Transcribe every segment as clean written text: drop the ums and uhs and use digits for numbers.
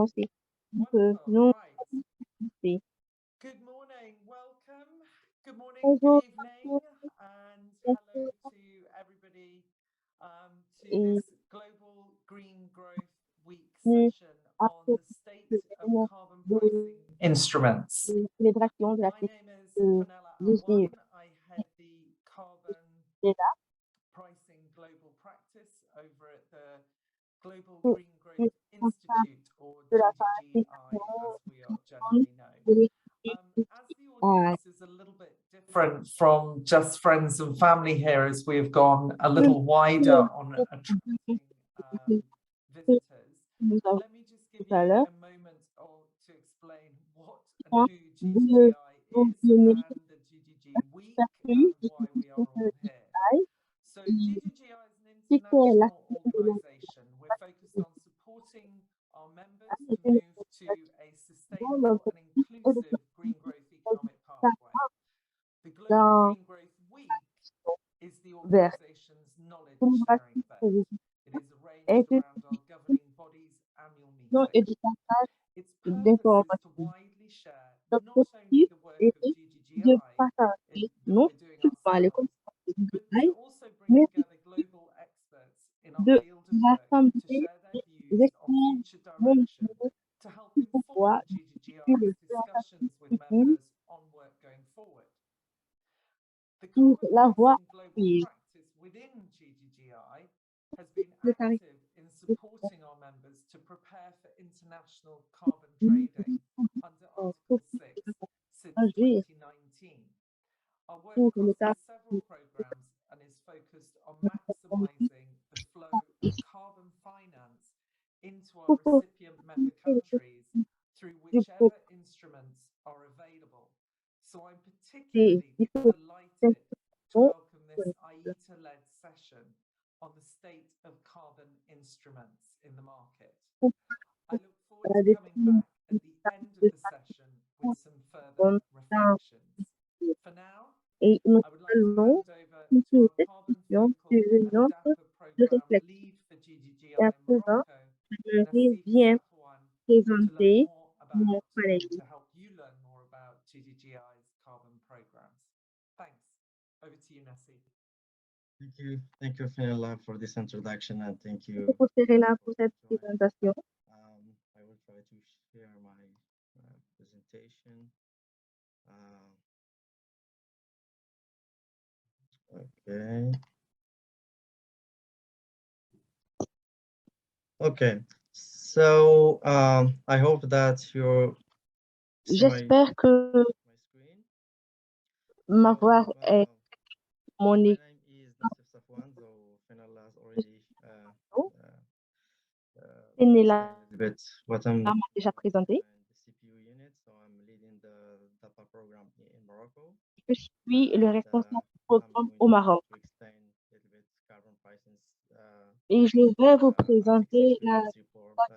commencer. Donc, Wonderful. nous, Right. Good morning. Welcome. Good morning. bonjour Good evening. And hello to everybody to et this Global Green Growth Week bienvenue session à on ce the state of événement carbon de, pricing instruments. de célébration de la My fête name is de Fenella GGE. Awan. I head the carbon Et là, pricing global practice over at the Global pour Green Growth les responsables Institute, or de la GGGI participation as we are generally known. de l'équipe As the audience is a little bit different from just friends and family here, as we have gone a little wider on attracting visitors, nous avons let me just give tout à you l'heure, a moment to explain what and who GGGI is and the GGG Week and why we are all here. So GGGI is an international organisation. We're focused on supporting our members to move to a sustainable and inclusive green growth economic pathway. The Global Green Growth Week is the organisation's knowledge sharing event. It is arranged around our governing body's annual meeting. Its purpose is to widely share not only the work of GGGI that we're doing ourselves, but to also bring together global experts in our field of work to share their views on future direction to help inform GGGI's discussions with members on work going forward. The carbon pricing global practice within GGGI has been active in supporting our members to prepare for international carbon trading under Article 6 since 2019. Our work crosses several programs and is focused on maximising the flow of carbon finance into our recipient member countries through whichever instruments are available. So I'm particularly delighted to welcome this IETA-led session on the state of carbon instruments in the market. I look forward to coming back at the end of the session with some further reflections. For now, I would like to hand over to our carbon focal and ADAPA program lead for GGGI in Morocco, Nassib Safwan, to learn more about and to help you learn more about GGGI's carbon programs. Thanks. Over to you, Nassib. Thank you, Fenella, for this introduction, and thank you. pour cette présentation. I will try to share my presentation. Okay. Okay. So I hope that you're. J'espère que ma voix est mon My name is Nassib Safwan, so Fenella has already what I'm déjà présenté. the CPU unit, so I'm leading the DAPA program in Morocco. Je suis le responsable du programme au Maroc. Et je vais vous présenter la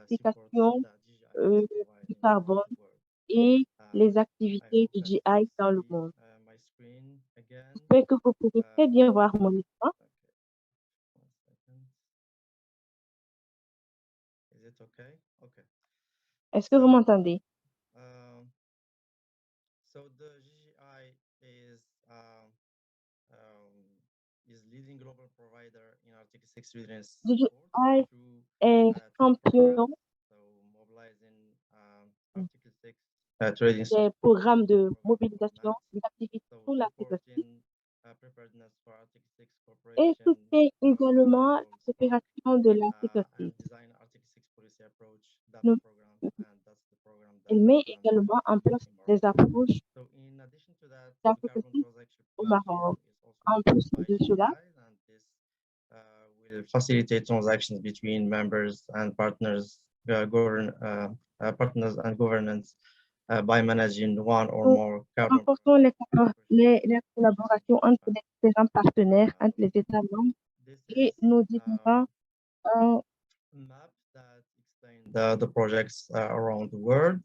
certification du carbone et les activités du GI dans le monde. J'espère que vous pouvez très bien voir mon écran. Est-ce que vous m'entendez? So the GGI is leading global provider in Article 6 readiness GGI est champion des programmes de mobilisation des activités sous l'article 6 et soutient également l'opération de l'article 6. Il met également en place des approches d'article 6 au Maroc. En plus de cela, will facilitate transactions between members and partners, partners and governance by managing one or more carbon. Renforçons les collaborations entre les différents partenaires, entre les États membres et nos différents map that explain the projects around the world,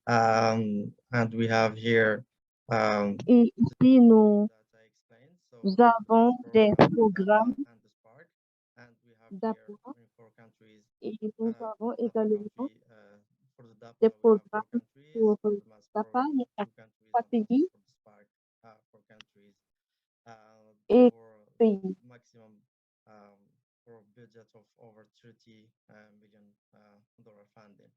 and we have here. Et ici, nous avons des programmes d'appoint et nous avons également des we have programmes four countries, pour the mass la program part, il with y a two countries, 3 and also pays for the Spark, four countries. et For pays. maximum for a budget of over 30 million dollar funding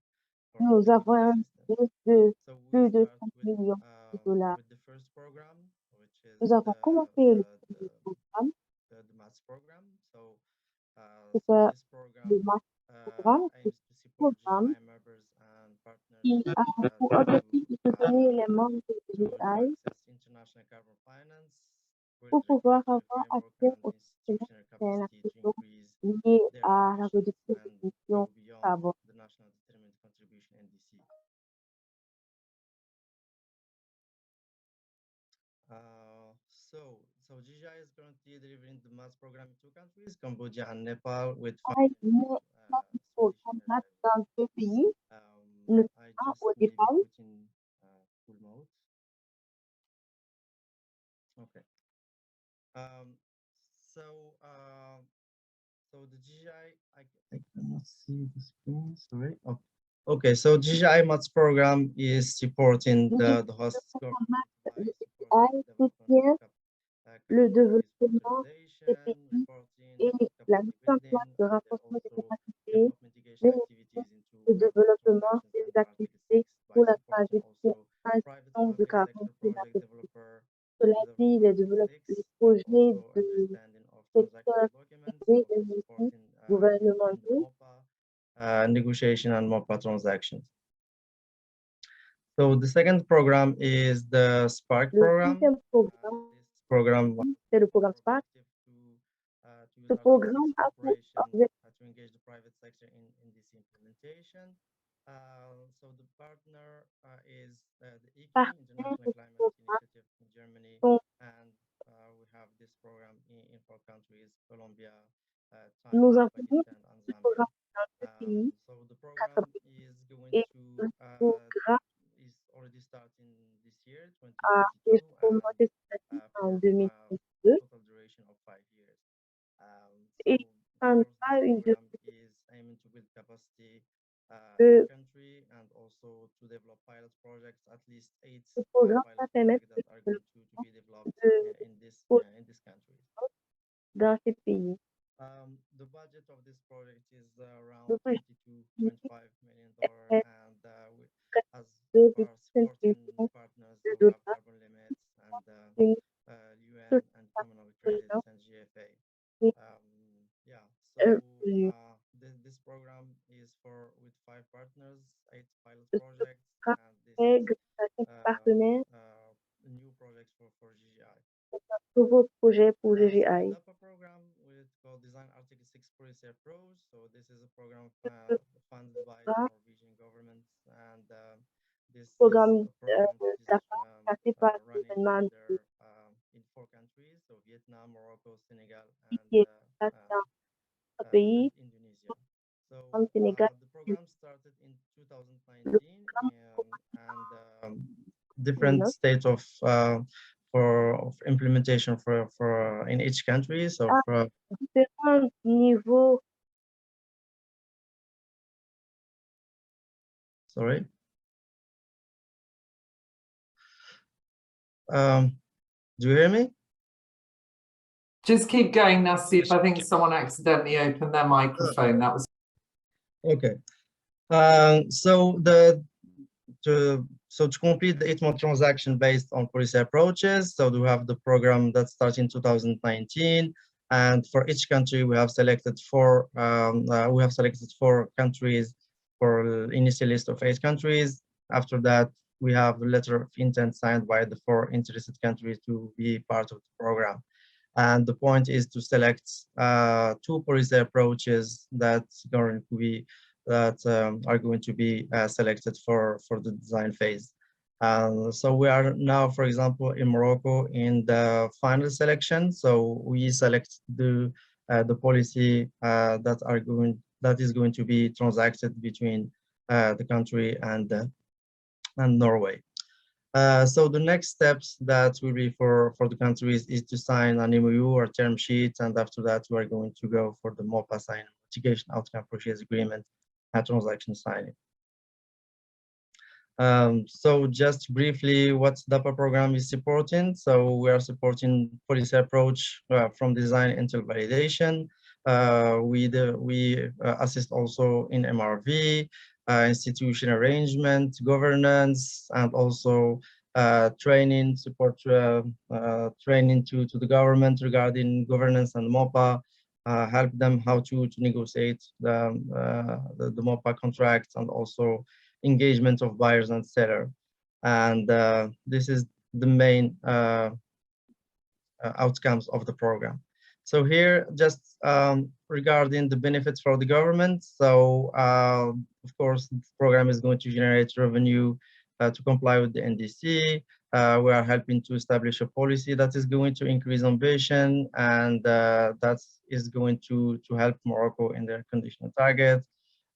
for Nous avons developing un the system. budget de So we plus de start 5 millions de dollars. with the first program, which is Nous avons commencé le premier programme, the maths program. So c'était this program le math programme. Ce aims to support programme, GGI members and partners qui a pour objectif de soutenir les membres de to GI access international carbon finance with pour pouvoir regulatory avoir framework accès and aux institutional systèmes capacity to nationaux increase liés their à la ambitions réduction and des émissions go beyond carbone. the national determined contribution NDC. So GGI is currently delivering the maths program in two countries, Cambodia and Nepal, with GI funding met en Swedish programme math Energy. dans 2 pays, I notamment just au maybe Népal. put in full mode. Okay. Um, so so the GGI, I cannot see the screen. Sorry. Oh. Okay. So GGI Maths program is supporting the host government by Le supporting GI soutient le développement des consolidation, pays reporting, et la mise capacity en building, place de and renforcement des also capacités, develop mitigation mais activities into le carbon développement transactions des under Article 6 activités by pour la supporting also private transition de public carbone sector project climatique. developer Cela dit, les, les six, and projets also de understanding of secteur transaction documents, privé et also aussi supporting in the gouvernementaux. MOPA negotiation and MOPA transactions. So the second program is the Spark Le program. deuxième programme, This program c'est le programme SPARK. Ce programme a pour objectif to engage the private sector in this implementation. So the partner is the ICI, International Climate Initiative in Germany, and we have this program in four countries: Colombia, nous Thailand, avons Pakistan, and ce Zambia. programme dans deux pays, So the 4 program pays, is going et to le programme is already starting this year, a 2022, été commencé en for 2022 total duration of 5 years. et So of prendra course, une this durée program is aiming to build capacity de in country and also to develop pilot projects, at least 8 ce programme va pilot permettre projects that are de going to be developed de in this country. dans ces pays. The budget of this project is around Le projet $22.5 million, est and as de our supporting millions partners, de we have dollars carbon limits and une UN and communal credits solution and GFA. qui Yeah, so est this program is with 5 partners, 8 pilot projects, sera and this fait is grâce à 5 partenaires, new projects for GGI. un nouveau projet pour So the GGI. DAPA program, it's called Design Article 6 Policy Pros. So this is a program funded by the Norwegian government, and this is a Programme program that is passé par le running gouvernement de in 4 countries, so Vietnam, Morocco, Senegal, qui est passé dans un pays and Indonesia. So comme Sénégal. the program started in Le 2019, and different states of implementation for in each country. So for différents niveaux. sorry. Do you hear me? Just keep going, Nassif. I think someone accidentally opened their microphone. That was okay. So to complete the 8-month transaction based on policy approaches, so we have the program that starts in 2019, and for each country we have selected 4 countries for initial list of 8 countries. After that, we have a letter of intent signed by the 4 interested countries to be part of the program. And the point is to select 2 policy approaches that are going to be selected for the design phase. So we are now, for example, in Morocco in the final selection. So we select the policy that is going to be transacted between the country and Norway. So the next steps that will be for the countries is to sign an MOU or term sheet, and after that we are going to go for the MOPA sign, mitigation outcome purchase agreement, and transaction signing. So just briefly, what DAPA program is supporting. So we are supporting policy approach from design until validation. We assist also in MRV, institution arrangement, governance, and also training, support training to the government regarding governance and MOPA, help them how to negotiate the MOPA contracts, and also engagement of buyers and seller. And this is the main outcomes of the program. So here, just regarding the benefits for the government. So of course, the program is going to generate revenue to comply with the NDC. We are helping to establish a policy that is going to increase ambition, and that is going to help Morocco in their conditional targets.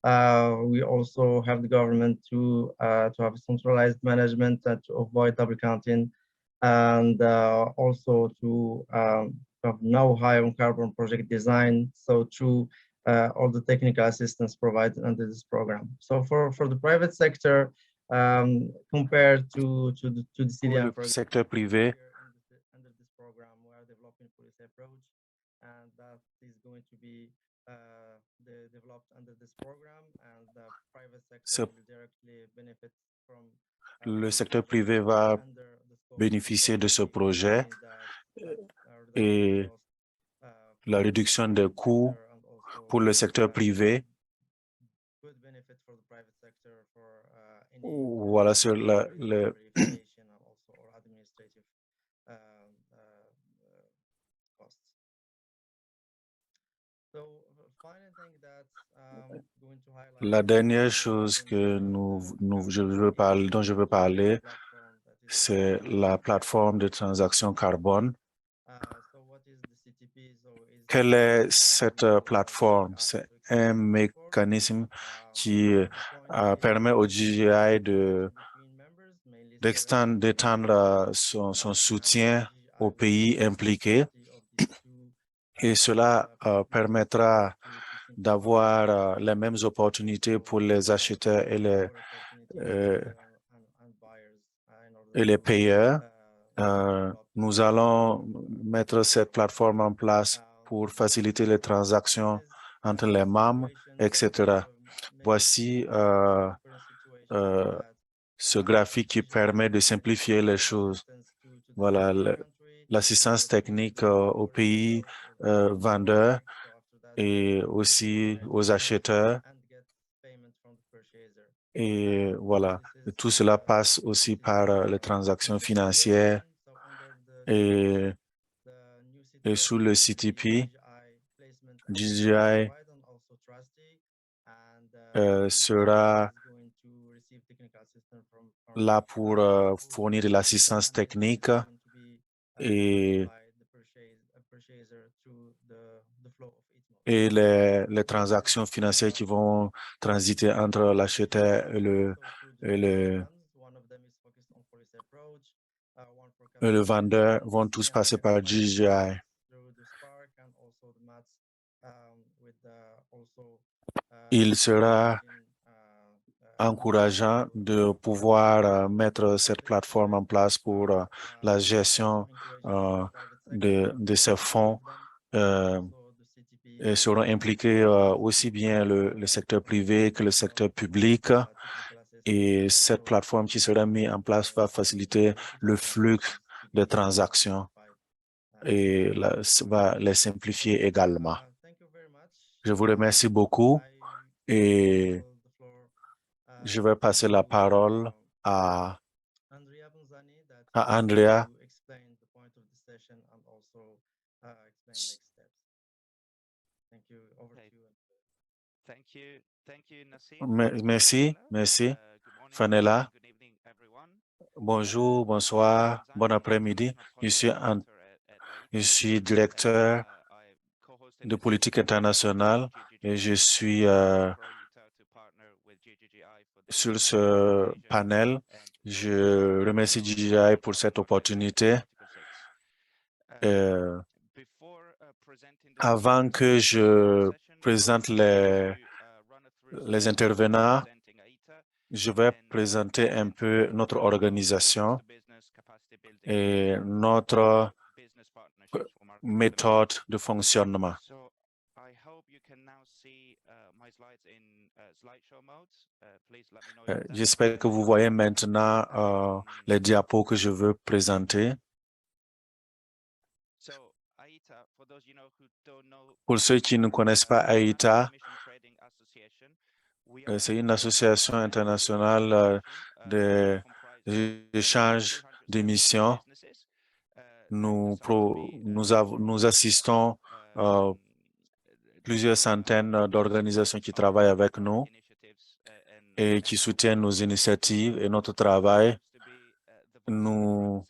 We also have the government to have a centralized management to avoid double counting, and also to have know-how on carbon project design. So through all the technical assistance provided under this program. So for the private sector, compared to the CDM, pour le secteur privé, under this program, we are developing policy approach, and that is going to be developed under this program, and the private sector will directly benefit from. Le secteur privé va bénéficier de ce projet et la réduction des coûts pour le secteur privé. Voilà sur le La dernière chose que dont je veux parler, c'est la plateforme de transaction carbone. Quelle est cette plateforme? C'est un mécanisme qui permet au DJI d'étendre son soutien aux pays impliqués, et cela permettra d'avoir les mêmes opportunités pour les acheteurs et les payeurs. Nous allons mettre cette plateforme en place pour faciliter les transactions entre les membres, etc. Voici ce graphique qui permet de simplifier les choses. Voilà, l'assistance technique aux pays vendeurs et aussi aux acheteurs. Et voilà, tout cela passe aussi par les transactions financières et sous le CTP, DJI sera là pour fournir de l'assistance technique et les transactions financières qui vont transiter entre l'acheteur et le vendeur vont tous passer par DJI. Il sera encourageant de pouvoir mettre cette plateforme en place pour la gestion de ces fonds et seront impliqués aussi bien le secteur privé que le secteur public. Et cette plateforme qui sera mise en place va faciliter le flux de transactions et va les simplifier également. Je vous remercie beaucoup et je vais passer la parole à Andrea. Merci. Fanella. Bonjour, bonsoir, bon après-midi. Je suis directeur de politique internationale et je suis sur ce panel. Je remercie DJI pour cette opportunité. Avant que je présente les intervenants, je vais présenter un peu notre organisation et notre méthode de fonctionnement. J'espère que vous voyez maintenant les diapos que je veux présenter. Pour ceux qui ne connaissent pas AITA, c'est une association internationale d'échange d'émissions. Nous assistons plusieurs centaines d'organisations qui travaillent avec nous et qui soutiennent nos initiatives et notre travail. Nous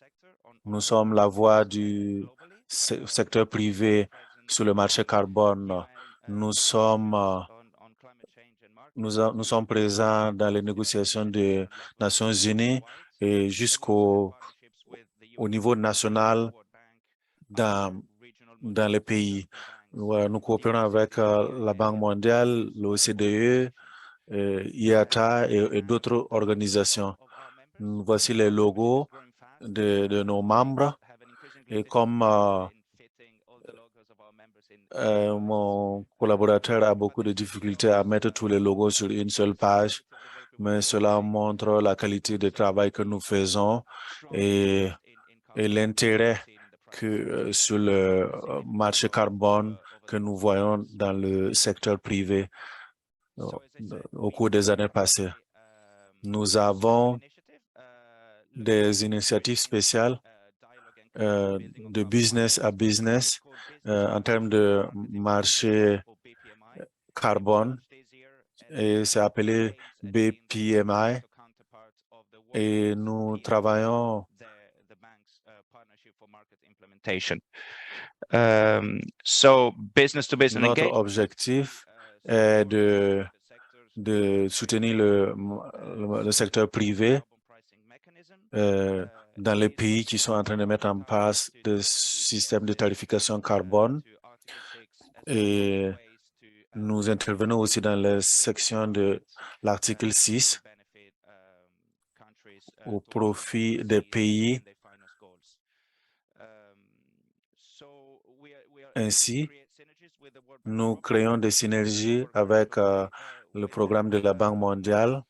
sommes la voix du secteur privé sur le marché carbone. Nous sommes présents dans les négociations des Nations Unies et jusqu'au niveau national dans les pays. Nous coopérons avec la Banque mondiale, l'OCDE, IATA et d'autres organisations. Voici les logos de nos membres. Et comme mon collaborateur a beaucoup de difficultés à mettre tous les logos sur une seule page, mais cela montre la qualité de travail que nous faisons et l'intérêt que sur le marché carbone que nous voyons dans le secteur privé au cours des années passées. Nous avons des initiatives spéciales de business à business en termes de marché carbone et c'est appelé BPMI et nous travaillons notre objectif est de soutenir le secteur privé dans les pays qui sont en train de mettre en place des systèmes de tarification carbone. Et nous intervenons aussi dans les sections de l'article 6 au profit des pays. Ainsi, nous créons des synergies avec le programme de la Banque mondiale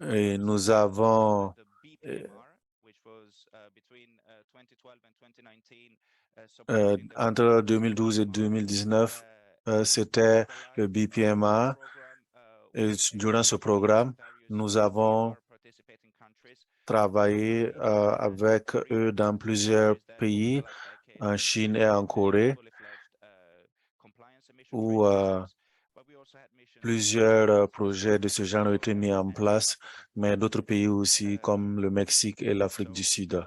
et nous avons entre 2012 et 2019, c'était le BPMA et durant ce programme, nous avons travaillé avec eux dans plusieurs pays, en Chine et en Corée, où plusieurs projets de ce genre ont été mis en place, mais d'autres pays aussi, comme le Mexique et l'Afrique du Sud.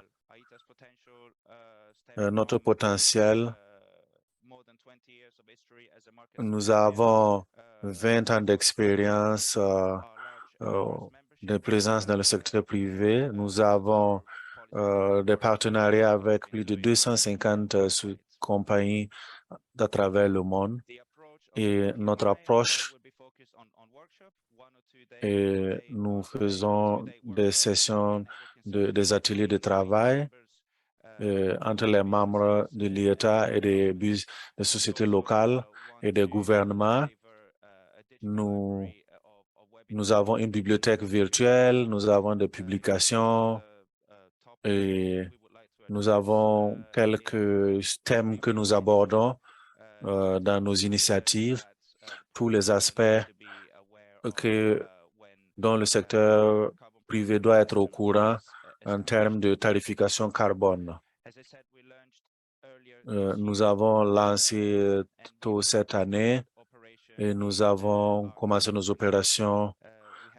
Notre potentiel, nous avons 20 ans d'expérience de présence dans le secteur privé. Nous avons des partenariats avec plus de 250 compagnies à travers le monde. Et notre approche, et nous faisons des sessions, des ateliers de travail entre les membres de l'État et des sociétés locales et des gouvernements. Nous avons une bibliothèque virtuelle, nous avons des publications et nous avons quelques thèmes que nous abordons dans nos initiatives, tous les aspects dont le secteur privé doit être au courant en termes de tarification carbone. Nous avons lancé tôt cette année et nous avons commencé nos opérations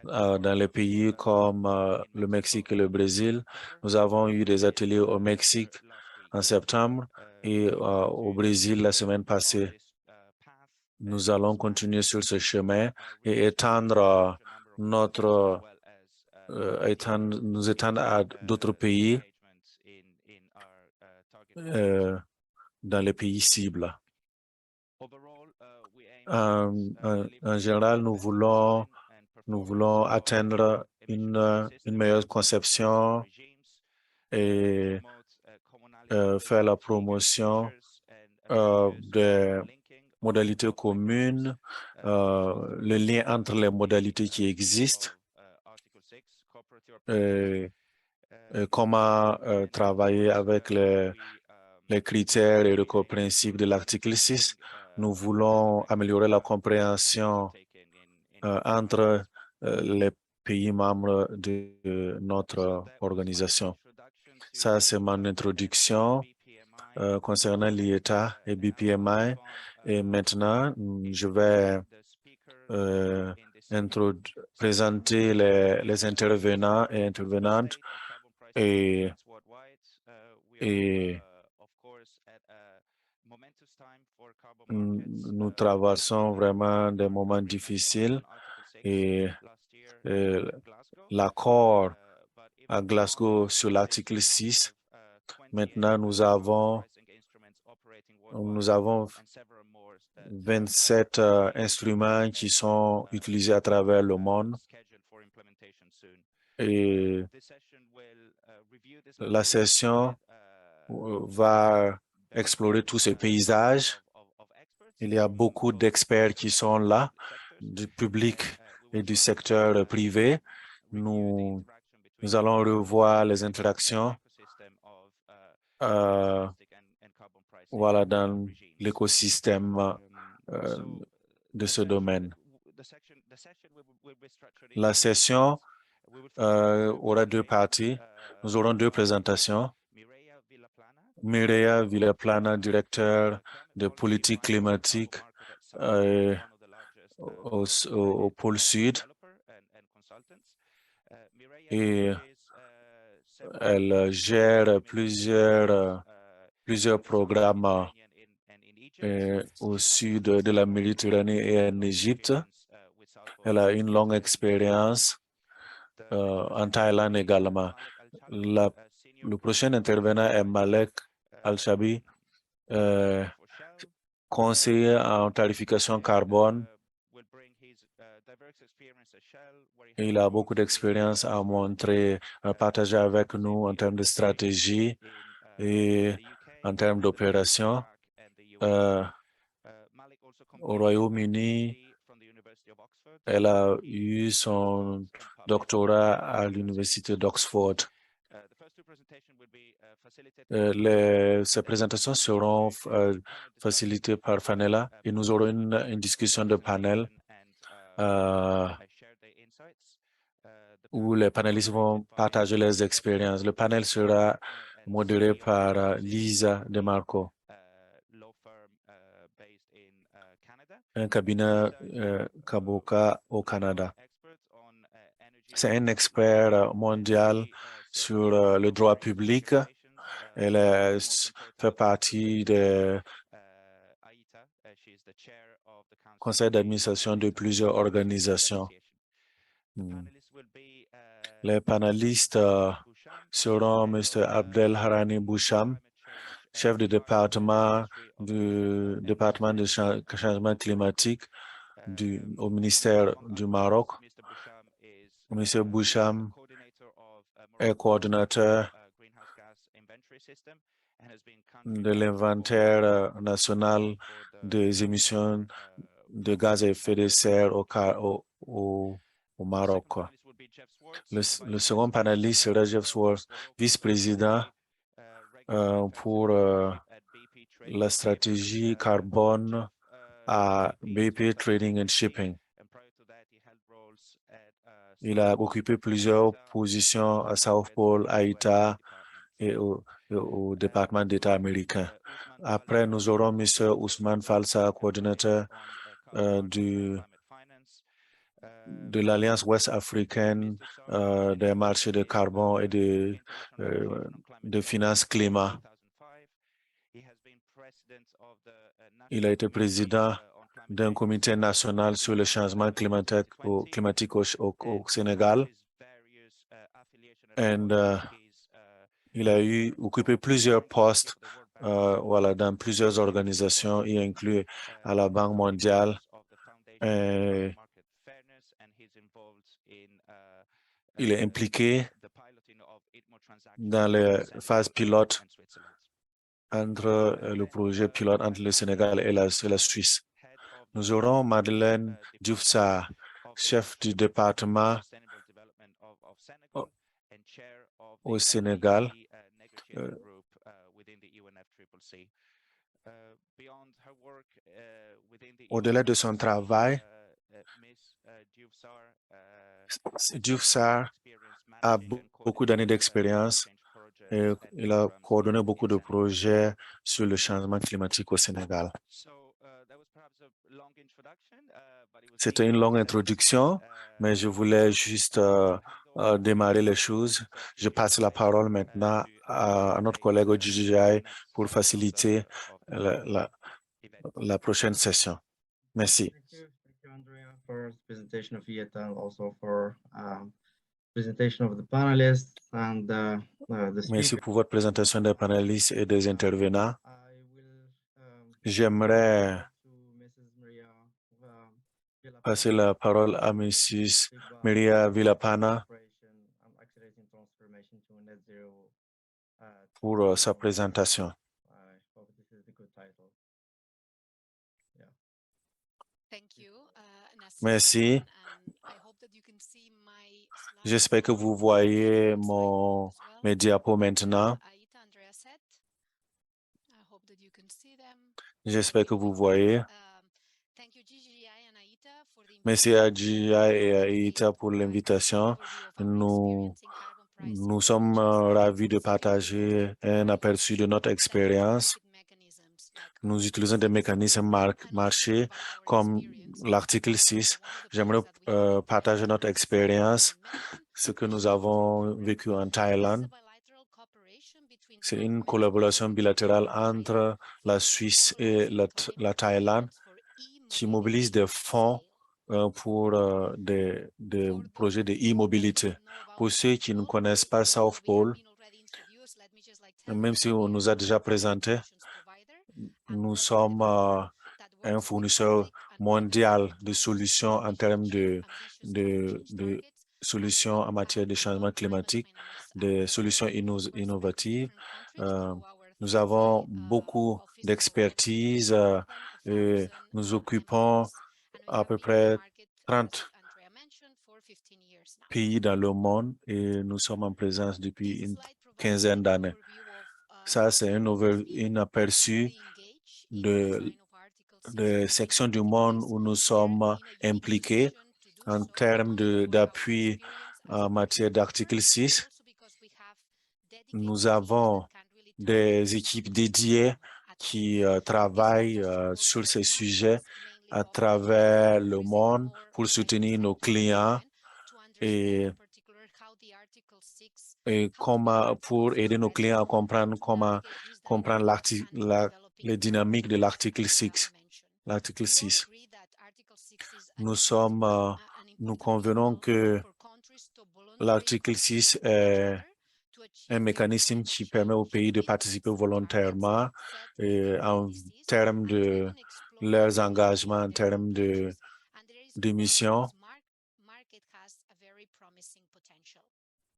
dans les pays comme le Mexique et le Brésil. Nous avons eu des ateliers au Mexique en septembre et au Brésil la semaine passée. Nous allons continuer sur ce chemin et étendre nous étendre à d'autres pays dans les pays cibles. En général, nous voulons Nous voulons atteindre une meilleure conception et faire la promotion des modalités communes, le lien entre les modalités qui existent, et comment travailler avec les critères et le principe de l'article 6. Nous voulons améliorer la compréhension entre les pays membres de notre organisation. Ça, c'est mon introduction concernant l'IETA et BPMI. Et maintenant, je vais présenter les intervenants et intervenantes et nous traversons vraiment des moments difficiles et l'accord à Glasgow sur l'article 6. Maintenant, nous avons 27 instruments qui sont utilisés à travers le monde. Et la session va explorer tous ces paysages. Il y a beaucoup d'experts qui sont là, du public et du secteur privé. Nous allons revoir les interactions voilà, dans l'écosystème de ce domaine. La session aura deux parties. Nous aurons deux présentations. Mireia Villaplana, directeur de politique climatique au pôle Sud. Et elle gère plusieurs programmes au sud de la Méditerranée et en Égypte. Elle a une longue expérience en Thaïlande également. Le prochain intervenant est Malek Al-Shabi, conseiller en tarification carbone. Il a beaucoup d'expérience à montrer, à partager avec nous en termes de stratégie et en termes d'opération. Au Royaume-Uni, elle a eu son doctorat à l'Université d'Oxford. Ces présentations seront facilitées par Fanella et nous aurons une discussion de panel où les panélistes vont partager leurs expériences. Le panel sera modéré par Lisa DeMarco, un cabinet Kaboka au Canada. C'est un expert mondial sur le droit public. Elle fait partie du conseil d'administration de plusieurs organisations. Les panélistes seront M. Abdel Harani Boucham, chef de département du département de changement climatique au ministère du Maroc. M. Boucham est coordinateur de l'inventaire national des émissions de gaz à effet de serre au Maroc. Le second panéliste sera Jeff Swartz, vice-président pour la stratégie carbone à BP Trading and Shipping. Il a occupé plusieurs positions à South Pole, à ITA et au département d'État américain. Après, nous aurons M. Ousmane Falsa, coordinateur de l'Alliance ouest africaine des marchés de carbone et de finances climat. Il a été président d'un comité national sur le changement climatique au Sénégal. Et il a occupé plusieurs postes voilà, dans plusieurs organisations, y inclus à la Banque mondiale. il est impliqué dans les phases pilotes entre le projet pilote entre le Sénégal et la Suisse. Nous aurons Madeleine Diouf Sarr, chef du département au Sénégal. Au-delà de son travail, Diouf Sarr a beaucoup d'années d'expérience et il a coordonné beaucoup de projets sur le changement climatique au Sénégal. C'était une longue introduction, mais je voulais juste démarrer les choses. Je passe la parole maintenant à notre collègue au GGI pour faciliter la prochaine session. Merci. Thank you, Andrea, for the presentation of IETA and also for presentation of the panelists and the Merci speakers. pour votre présentation des panélistes et des intervenants. I will J'aimerais to Mrs. Maria Villapana passer la parole à Mrs. Maria Villapana and accelerating transformation to net zero. pour sa présentation. I hope this is a good title. Merci. J'espère que vous voyez mes diapos maintenant. J'espère que vous voyez. Merci à GGI et à IETA pour l'invitation. Nous sommes ravis de partager un aperçu de notre expérience. Nous utilisons des mécanismes marchés comme l'article 6. J'aimerais partager notre expérience, ce que nous avons vécu en Thaïlande. C'est une collaboration bilatérale entre la Suisse et la Thaïlande qui mobilise des fonds pour des projets de e-mobilité. Pour ceux qui ne connaissent pas South Pole, même si on nous a déjà présenté, nous sommes un fournisseur mondial de solutions en termes de solutions en matière de changement climatique, des solutions innovatives. Nous avons beaucoup d'expertise et nous occupons à peu près 30 pays dans le monde et nous sommes en présence depuis une quinzaine d'années. Ça, c'est un aperçu de sections du monde où nous sommes impliqués en termes d'appui en matière d'article 6. Nous avons des équipes dédiées qui travaillent sur ces sujets à travers le monde pour soutenir nos clients et pour aider nos clients à comprendre comment comprendre les dynamiques de l'article 6. L'article 6. Nous convenons que l'article 6 est un mécanisme qui permet aux pays de participer volontairement en termes de leurs engagements, en termes d'émissions.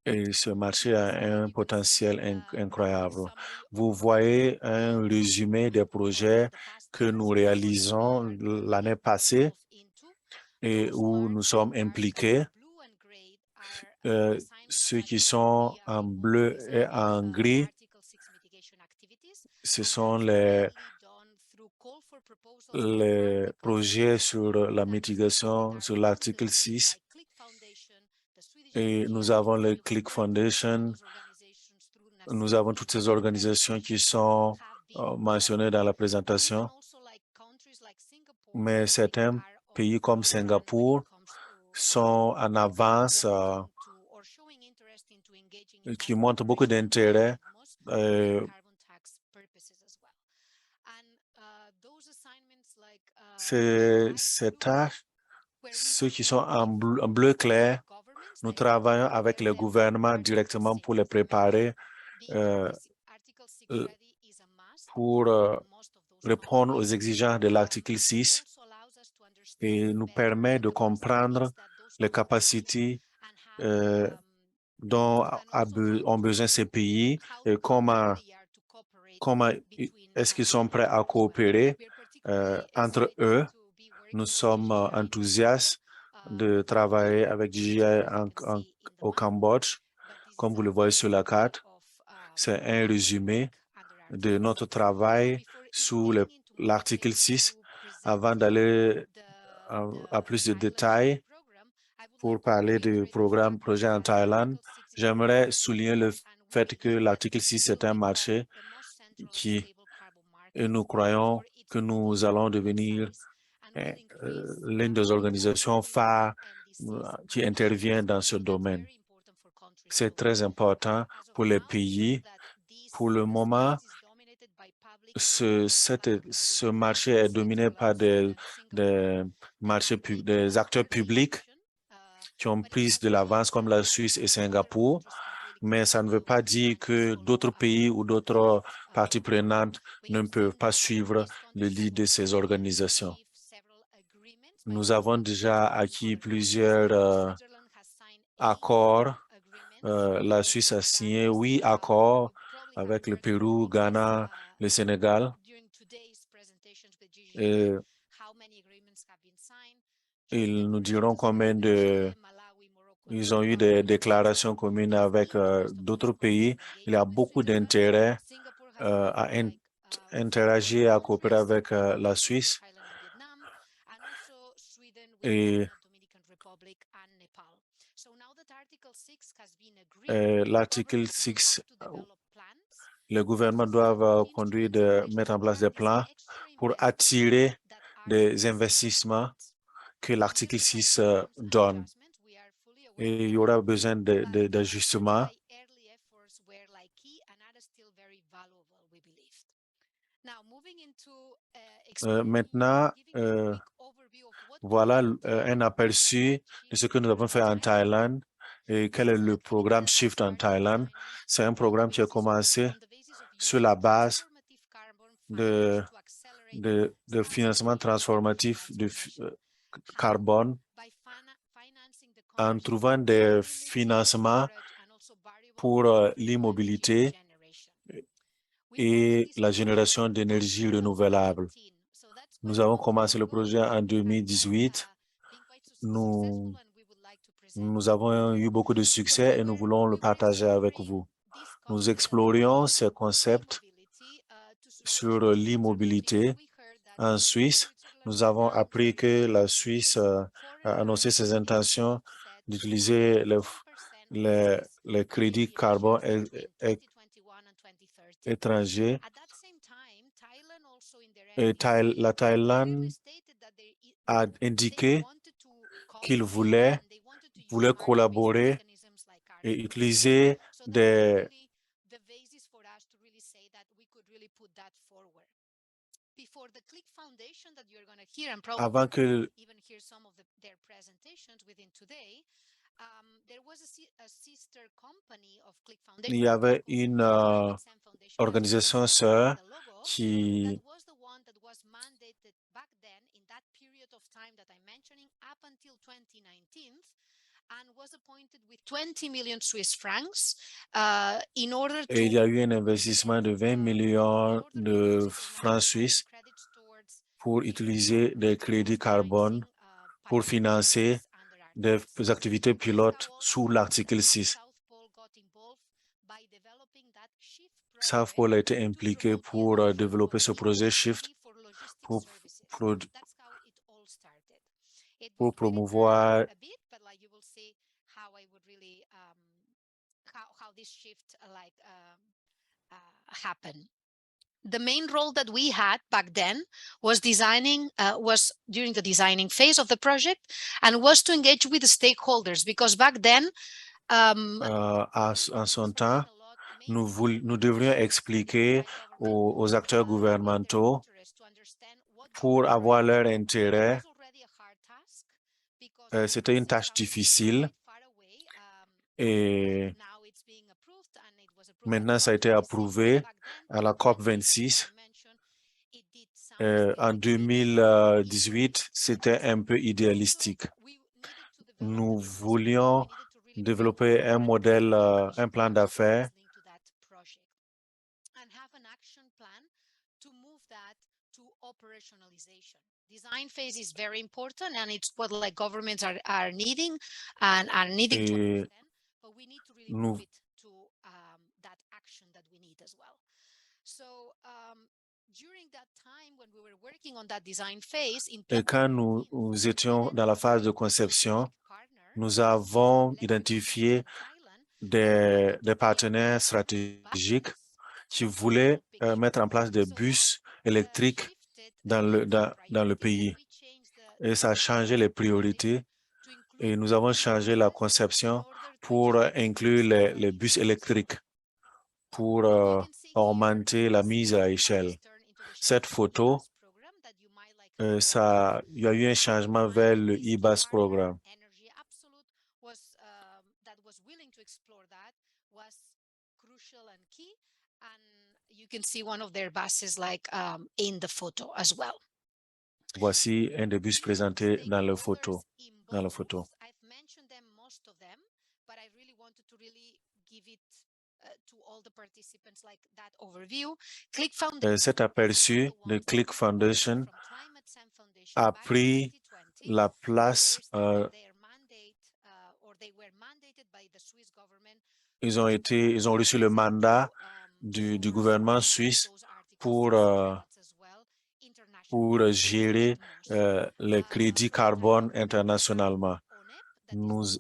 Et ce marché a un potentiel incroyable. Vous voyez un résumé des projets que nous réalisons l'année passée et où nous sommes impliqués. Ceux qui sont en bleu et en gris, ce sont les projets sur la mitigation, sur l'article 6. Et nous avons le Click Foundation. Nous avons toutes ces organisations qui sont mentionnées dans la présentation. Mais certains pays comme Singapour sont en avance, qui montrent beaucoup d'intérêt ces tâches, ceux qui sont en bleu clair, nous travaillons avec le gouvernement directement pour les préparer pour répondre aux exigences de l'article 6 et nous permet de comprendre les capacités dont ont besoin ces pays et comment est-ce qu'ils sont prêts à coopérer entre eux. Nous sommes enthousiastes de travailler avec DJI au Cambodge. Comme vous le voyez sur la carte, c'est un résumé de notre travail sous l'article 6. Avant d'aller à plus de détails pour parler du projet en Thaïlande, j'aimerais souligner le fait que l'article 6 est un marché et nous croyons que nous allons devenir l'une des organisations phares qui intervient dans ce domaine. C'est très important pour les pays. Pour le moment, ce marché est dominé par des acteurs publics qui ont pris de l'avance comme la Suisse et Singapour, mais ça ne veut pas dire que d'autres pays ou d'autres parties prenantes ne peuvent pas suivre le lead de ces organisations. Nous avons déjà acquis plusieurs accords. La Suisse a signé 8 accords avec le Pérou, Ghana, le Sénégal. Et ils nous diront combien ils ont eu des déclarations communes avec d'autres pays. Il y a beaucoup d'intérêt à interagir et à coopérer avec la Suisse. Et l'article 6, le gouvernement doit mettre en place des plans pour attirer des investissements que l'article 6 donne. Et il y aura besoin d'ajustements. Maintenant, voilà un aperçu de ce que nous avons fait en Thaïlande et quel est le programme Shift en Thaïlande. C'est un programme qui a commencé sur la base de financement transformatif de carbone en trouvant des financements pour l'immobilité et la génération d'énergie renouvelable. Nous avons commencé le projet en 2018. Nous avons eu beaucoup de succès et nous voulons le partager avec vous. Nous explorions ces concepts sur l'immobilité en Suisse. Nous avons appris que la Suisse a annoncé ses intentions d'utiliser les crédits carbone étrangers. Et la Thaïlande a indiqué qu'il voulait collaborer et utiliser avant que il y avait une organisation sœur qui et il y a eu un investissement de 20 millions de francs suisses pour utiliser des crédits carbone pour financer des activités pilotes sous l'article 6. South Pole a été impliqué pour développer ce projet Shift pour promouvoir The main role that we had back then was during the designing phase of the project and was to engage with the stakeholders because back then en son temps, nous devrions expliquer aux acteurs gouvernementaux pour avoir leur intérêt. C'était une tâche difficile et maintenant ça a été approuvé à la COP26. En 2018, c'était un peu idéalistique. nous voulions développer un modèle, un plan d'affaires Design phase is very important, and it's what like governments are needing and are needing to understand, but we need to really nous, move it to that action that we need as well. So during that time when we were working on that design phase, et quand nous étions dans la phase de conception, nous avons identifié des partenaires stratégiques qui voulaient mettre en place des bus électriques dans le pays. Et ça a changé les priorités et nous avons changé la conception pour inclure les bus électriques pour augmenter la mise à échelle. Cette photo, il y a eu un changement vers le e-bus programme. You can see one of their buses like in the photo as well. Voici un des bus présentés dans la photo. I've mentioned them, most of them, but I really wanted to really give it to all the participants like that overview. Click Foundation. Cet aperçu de Click Foundation a pris la place. Ils ont reçu le mandat du gouvernement suisse pour gérer les crédits carbone internationalement. Nous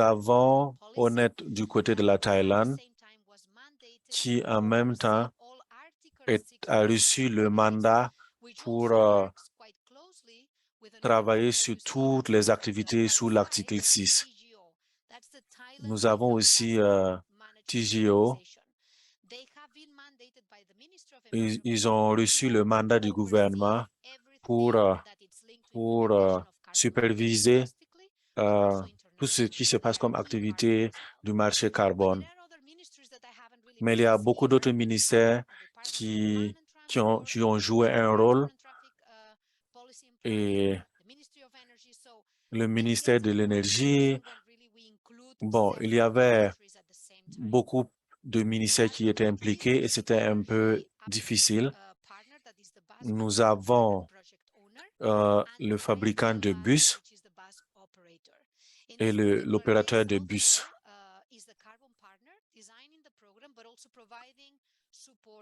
avons ONET du côté de la Thaïlande qui en même temps a reçu le mandat pour travailler sur toutes les activités sous l'article 6. Nous avons aussi TGO. Ils ont reçu le mandat du gouvernement pour superviser tout ce qui se passe comme activité du marché carbone. Mais il y a beaucoup d'autres ministères qui ont joué un rôle et le ministère de l'Énergie. Bon, il y avait beaucoup de ministères qui étaient impliqués et c'était un peu difficile. Nous avons le fabricant de bus et l'opérateur de bus.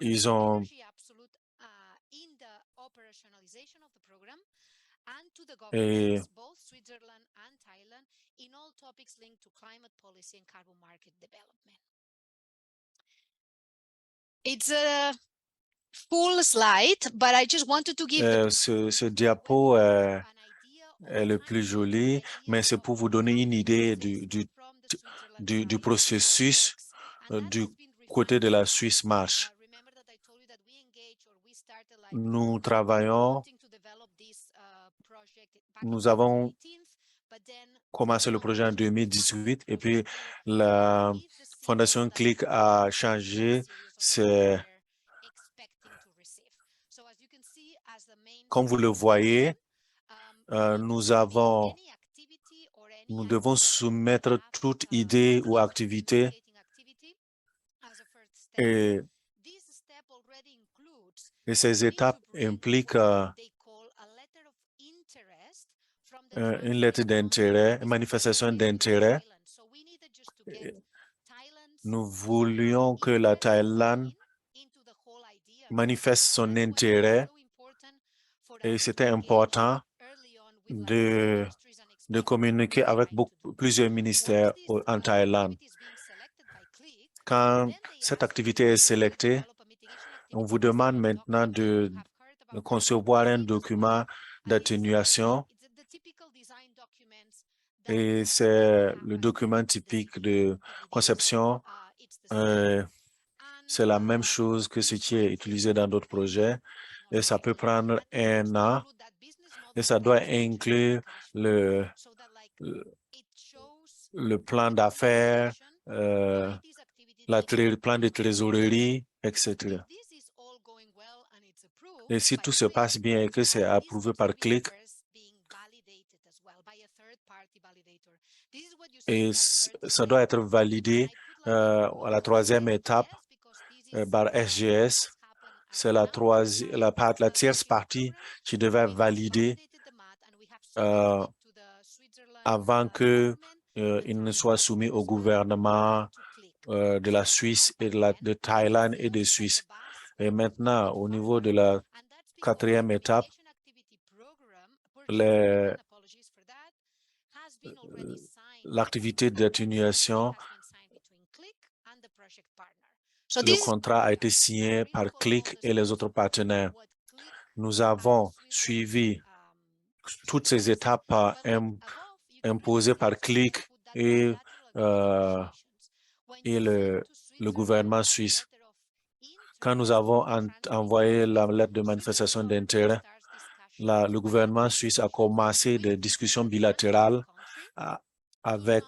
Ils ont et It's a full slide, but I just wanted to give ce diapo est le plus joli, mais c'est pour vous donner une idée du processus du côté de la Suisse marche. Nous travaillons, nous avons commencé le projet en 2018 et puis la Fondation Click a changé. Comme vous le voyez, nous devons soumettre toute idée ou activité et ces étapes impliquent une lettre d'intérêt, une manifestation d'intérêt. Nous voulions que la Thaïlande manifeste son intérêt et c'était important de communiquer avec plusieurs ministères en Thaïlande. Quand cette activité est sélectée, on vous demande maintenant de concevoir un document d'atténuation et c'est le document typique de conception. C'est la même chose que ce qui est utilisé dans d'autres projets et ça peut prendre 1 an et ça doit inclure le plan d'affaires, le plan de trésorerie, etc. Et si tout se passe bien et que c'est approuvé par Click, Et ça doit être validé à la troisième étape par SGS. C'est la tierce partie qui devait valider avant que il ne soit soumis au gouvernement de la Suisse et de Thaïlande et de Suisse. Et maintenant, au niveau de la quatrième étape, l'activité d'atténuation, le contrat a été signé par CLIC et les autres partenaires. Nous avons suivi toutes ces étapes imposées par CLIC et le gouvernement suisse. Quand nous avons envoyé la lettre de manifestation d'intérêt, le gouvernement suisse a commencé des discussions bilatérales avec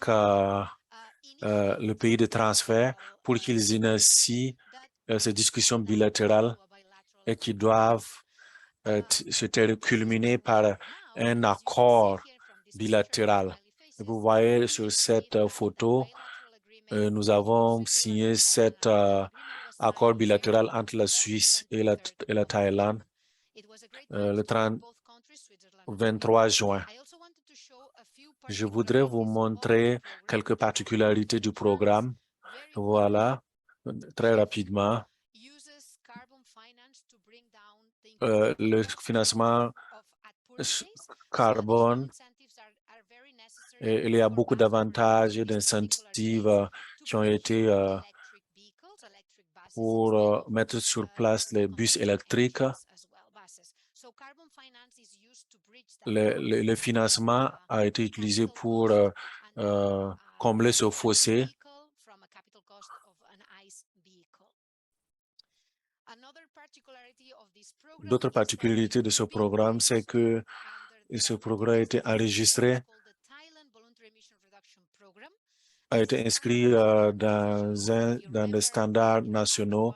le pays de transfert pour qu'ils initient ces discussions bilatérales et qui doivent se culminer par un accord bilatéral. Et vous voyez sur cette photo, nous avons signé cet accord bilatéral entre la Suisse et la Thaïlande le 23 juin. Je voudrais vous montrer quelques particularités du programme. Voilà, très rapidement. Le financement carbone, et il y a beaucoup d'avantages et d'incentives qui ont été pour mettre sur place les bus électriques. Le financement a été utilisé pour combler ce fossé. D'autres particularités de ce programme, c'est que ce programme a été enregistré, a été inscrit dans des standards nationaux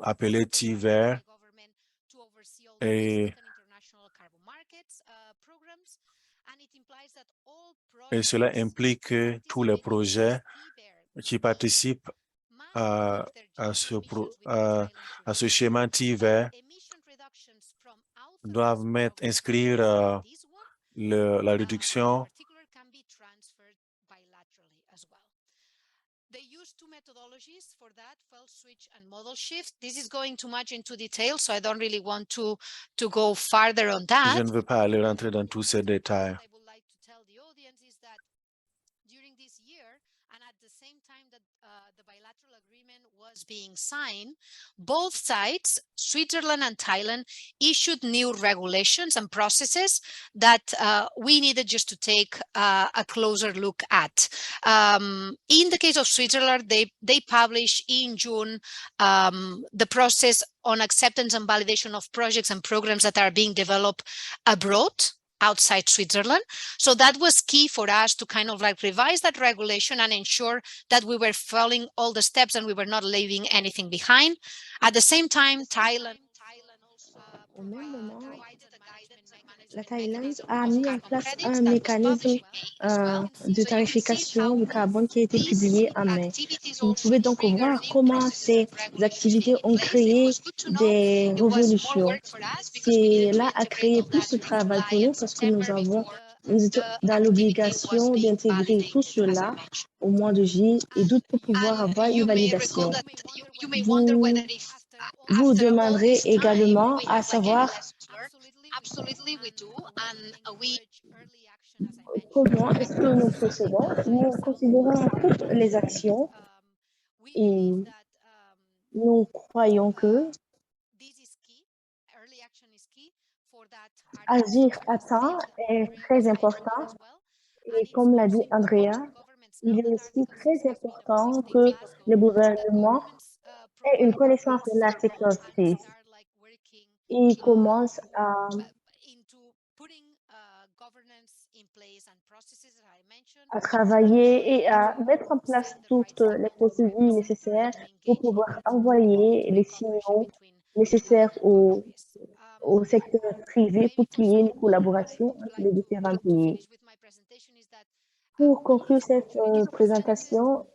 appelés TVER et cela implique que tous les projets qui participent à ce schéma TVER doivent inscrire la réduction. They use two methodologies for that, felt switch and model shift. This is going too much into detail, so I don't really want to go farther on that. Je ne veux pas aller rentrer dans tous ces détails. What I would like to tell the audience is that during this year, and at the same time that the bilateral agreement was being signed, both sides, Switzerland and Thailand, issued new regulations and processes that we needed just to take a closer look at. In the case of Switzerland, they published in June the process on acceptance and validation of projects and programs that are being developed abroad, outside Switzerland. So that was key for us to kind of like revise that regulation and ensure that we were following all the steps and we were not leaving anything behind. At the same time, Thailand Au même moment, la Thaïlande a mis en place un mécanisme de tarification du carbone qui a été publié en mai. Vous pouvez donc voir comment ces activités ont créé des révolutions. Cela a créé plus de travail pour nous parce que nous étions dans l'obligation d'intégrer tout cela au mois de juillet et d'août pour pouvoir avoir une validation. Vous demanderez également à savoir comment est-ce que nous procédons. Nous considérons toutes les actions et nous croyons que agir à temps est très important. Et comme l'a dit Andrea, il est aussi très important que le gouvernement ait une connaissance de la secteur space. Il commence à travailler et à mettre en place toutes les procédures nécessaires pour pouvoir envoyer les signaux nécessaires au secteur privé pour qu'il y ait une collaboration entre les différents pays. Pour conclure cette présentation,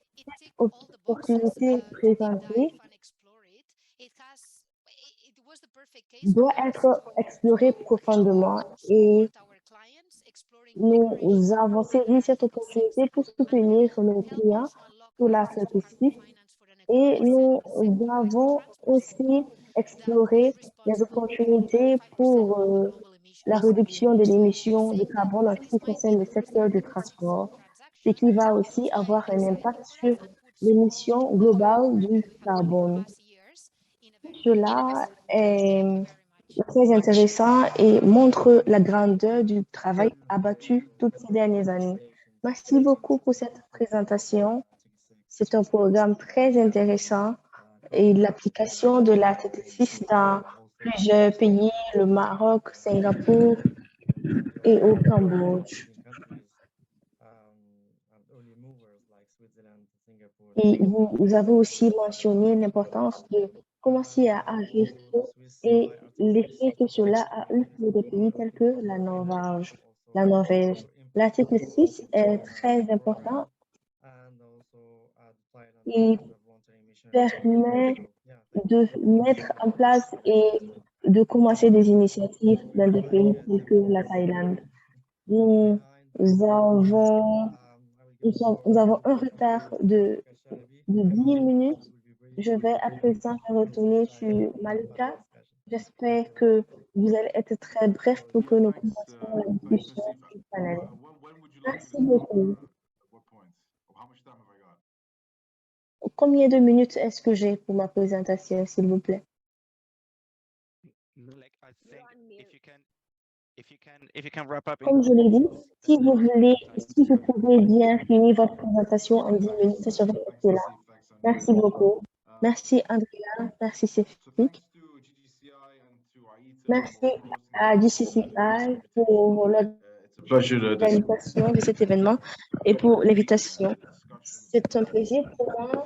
opportunité présentée doit être explorée profondément et nous avons saisi cette opportunité pour soutenir nos clients sur la stratégie et nous avons aussi exploré les opportunités pour la réduction de l'émission de carbone en ce qui concerne le secteur du transport, ce qui va aussi avoir un impact sur l'émission globale du carbone. Cela est très intéressant et montre la grandeur du travail abattu toutes ces dernières années. Merci beaucoup pour cette présentation. C'est un programme très intéressant et l'application de la TT6 dans plusieurs pays, le Maroc, Singapour et au Cambodge. Et vous avez aussi mentionné l'importance de commencer à agir tôt et l'effet que cela a eu pour des pays tels que la Norvège. L'article 6 est très important. Il permet de mettre en place et de commencer des initiatives dans des pays tels que la Thaïlande. Nous avons un retard de 10 minutes. Je vais à présent retourner sur Malika. J'espère que vous allez être très bref pour que nous commencions la discussion du panel. Merci beaucoup. Combien de minutes est-ce que j'ai pour ma présentation, s'il vous plaît? Comme je l'ai dit, si vous pouvez bien finir votre présentation en 10 minutes, ça serait excellent. Merci beaucoup. Merci Andrea, merci Céphalique. Merci à GCCI pour l'organisation de cet événement et pour l'invitation. C'est un plaisir pour moi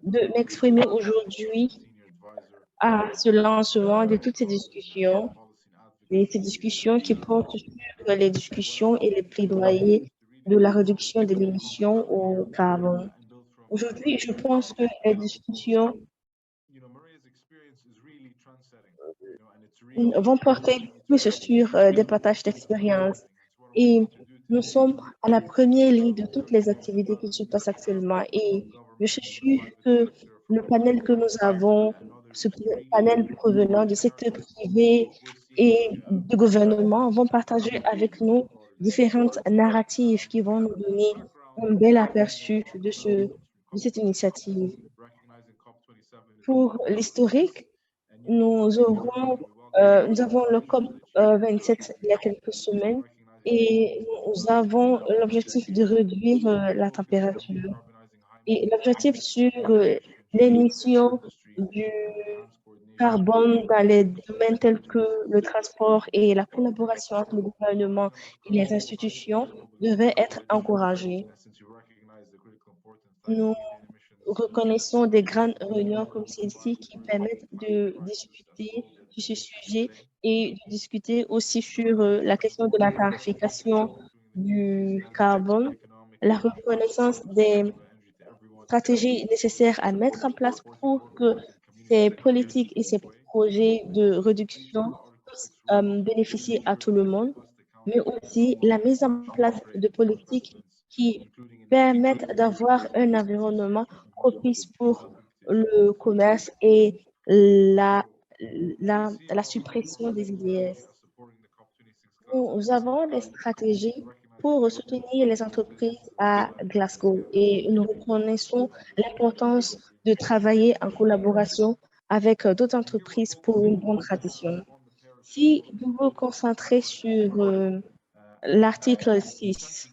de m'exprimer aujourd'hui à ce lancement de toutes ces discussions qui portent sur les discussions et les plaidoyers de la réduction des émissions au carbone. Aujourd'hui, je pense que les discussions vont porter plus sur des partages d'expériences. Et nous sommes à la première ligne de toutes les activités qui se passent actuellement. Et je suis sûre que le panel que nous avons, ce panel provenant du secteur privé et du gouvernement, vont partager avec nous différentes narratives qui vont nous donner un bel aperçu de cette initiative. Pour l'historique, nous avons le COP27 il y a quelques semaines et nous avons l'objectif de réduire la température. Et l'objectif sur l'émission du carbone dans les domaines tels que le transport et la collaboration entre le gouvernement et les institutions devait être encouragée. Nous reconnaissons des grandes réunions comme celle-ci qui permettent de discuter sur ce sujet et de discuter aussi sur la question de la tarification du carbone, la reconnaissance des stratégies nécessaires à mettre en place pour que ces politiques et ces projets de réduction puissent bénéficier à tout le monde, mais aussi la mise en place de politiques qui permettent d'avoir un environnement propice pour le commerce et la suppression des IDS. Nous avons des stratégies pour soutenir les entreprises à Glasgow et nous reconnaissons l'importance de travailler en collaboration avec d'autres entreprises pour une bonne tradition. Si vous vous concentrez sur l'article 6,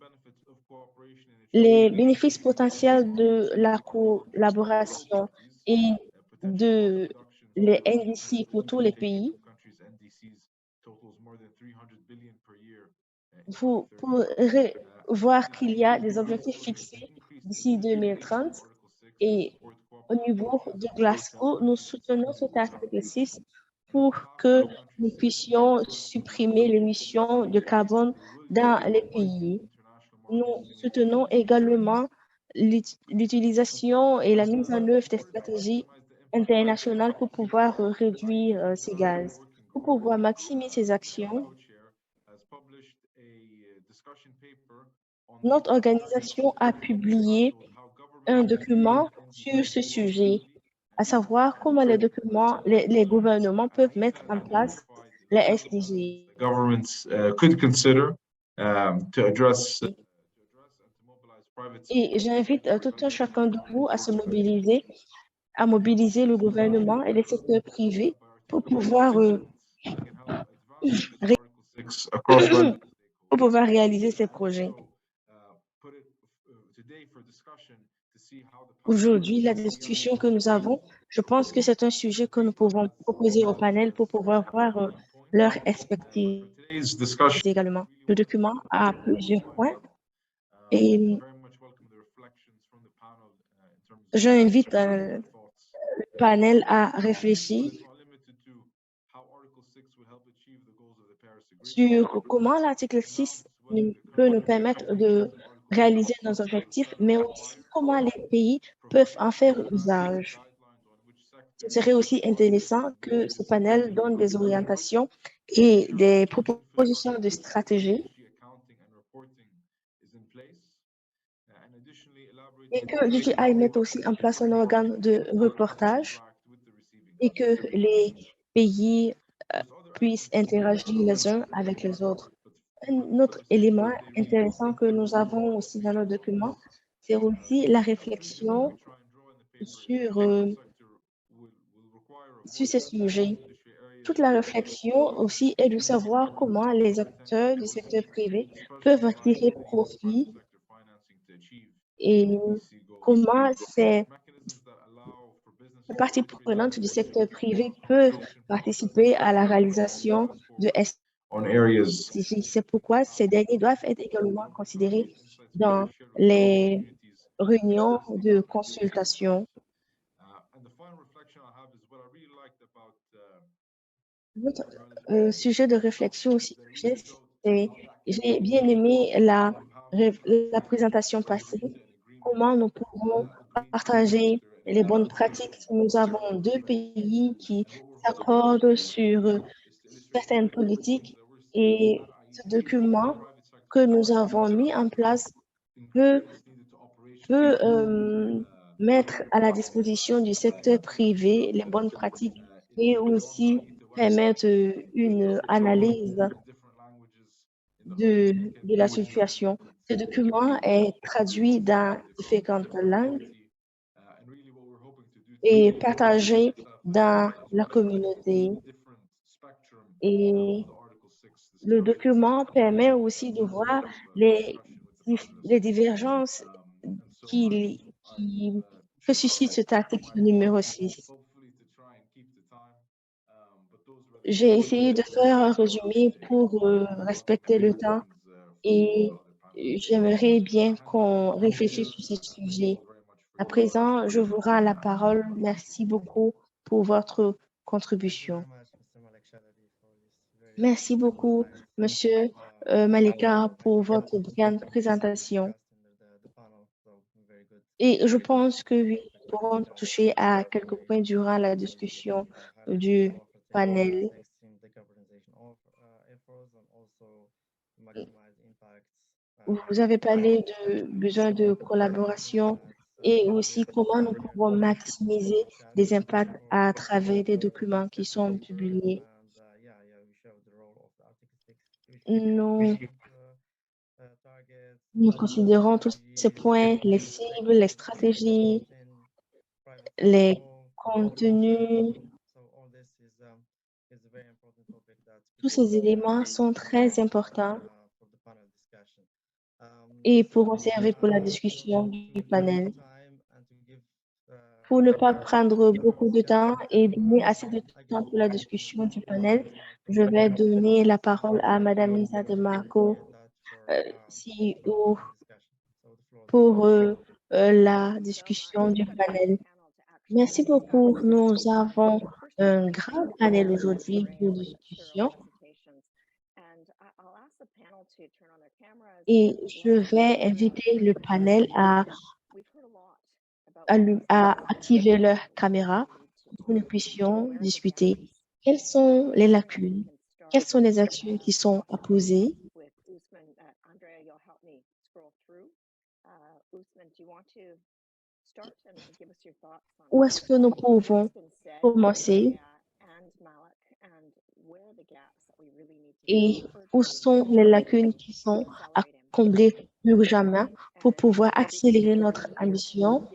les bénéfices potentiels de la collaboration et de les NDC pour tous les pays, vous pourrez voir qu'il y a des objectifs fixés d'ici 2030 et au niveau de Glasgow, nous soutenons cet article 6 pour que nous puissions supprimer l'émission de carbone dans les pays. Nous soutenons également l'utilisation et la mise en œuvre des stratégies internationales pour pouvoir réduire ces gaz. Pour pouvoir maximiser ces actions, notre organisation a publié un document sur ce sujet, à savoir comment les gouvernements peuvent mettre en place les SDG. Governments could consider to address and to mobilize private Et j'invite tout un chacun de vous à se mobiliser, à mobiliser le gouvernement et les secteurs privés pour pouvoir, pour pouvoir réaliser ces projets. Aujourd'hui, la discussion que nous avons, je pense que c'est un sujet que nous pouvons proposer au panel pour pouvoir voir leur expertise également. Le document a plusieurs points et j'invite le panel à réfléchir sur comment l'article 6 peut nous permettre de réaliser nos objectifs, mais aussi comment les pays peuvent en faire usage. Ce serait aussi intéressant que ce panel donne des orientations et des propositions de stratégie et que DJI mette aussi en place un organe de reportage et que les pays puissent interagir les uns avec les autres. Un autre élément intéressant que nous avons aussi dans nos documents, c'est aussi la réflexion sur ces sujets. Toute la réflexion aussi est de savoir comment les acteurs du secteur privé peuvent en tirer profit et comment ces parties prenantes du secteur privé peuvent participer à la réalisation de SDG. C'est pourquoi ces derniers doivent être également considérés dans les réunions de consultation. Notre sujet de réflexion aussi, j'ai bien aimé la présentation passée, comment nous pouvons partager les bonnes pratiques. Nous avons deux pays qui s'accordent sur certaines politiques et ce document que nous avons mis en place peut mettre à la disposition du secteur privé les bonnes pratiques et aussi permettre une analyse de la situation. Ce document est traduit dans différentes langues et partagé dans la communauté. Et le document permet aussi de voir les divergences que suscite cet article numéro 6. J'ai essayé de faire un résumé pour respecter le temps et j'aimerais bien qu'on réfléchisse sur ce sujet. À présent, je vous rends la parole. Merci beaucoup pour votre contribution. Merci beaucoup, Monsieur Malika, pour votre brillante présentation. Et je pense que oui, nous pourrons toucher à quelques points durant la discussion du panel. Vous avez parlé de besoin de collaboration et aussi comment nous pouvons maximiser les impacts à travers des documents qui sont publiés. Nous considérons tous ces points, les cibles, les stratégies, les contenus. Tous ces éléments sont très importants et pourront servir pour la discussion du panel. Pour ne pas prendre beaucoup de temps et donner assez de temps pour la discussion du panel, je vais donner la parole à Madame Lisa DeMarco, CEO, pour la discussion du panel. Merci beaucoup. Nous avons un grand panel aujourd'hui pour discussion. Et je vais inviter le panel à activer leur caméra pour que nous puissions discuter. Quelles sont les lacunes? Quelles sont les actions qui sont à poser? Où est-ce que nous pouvons commencer? Et où sont les lacunes qui sont à combler urgemment pour pouvoir accélérer notre ambition,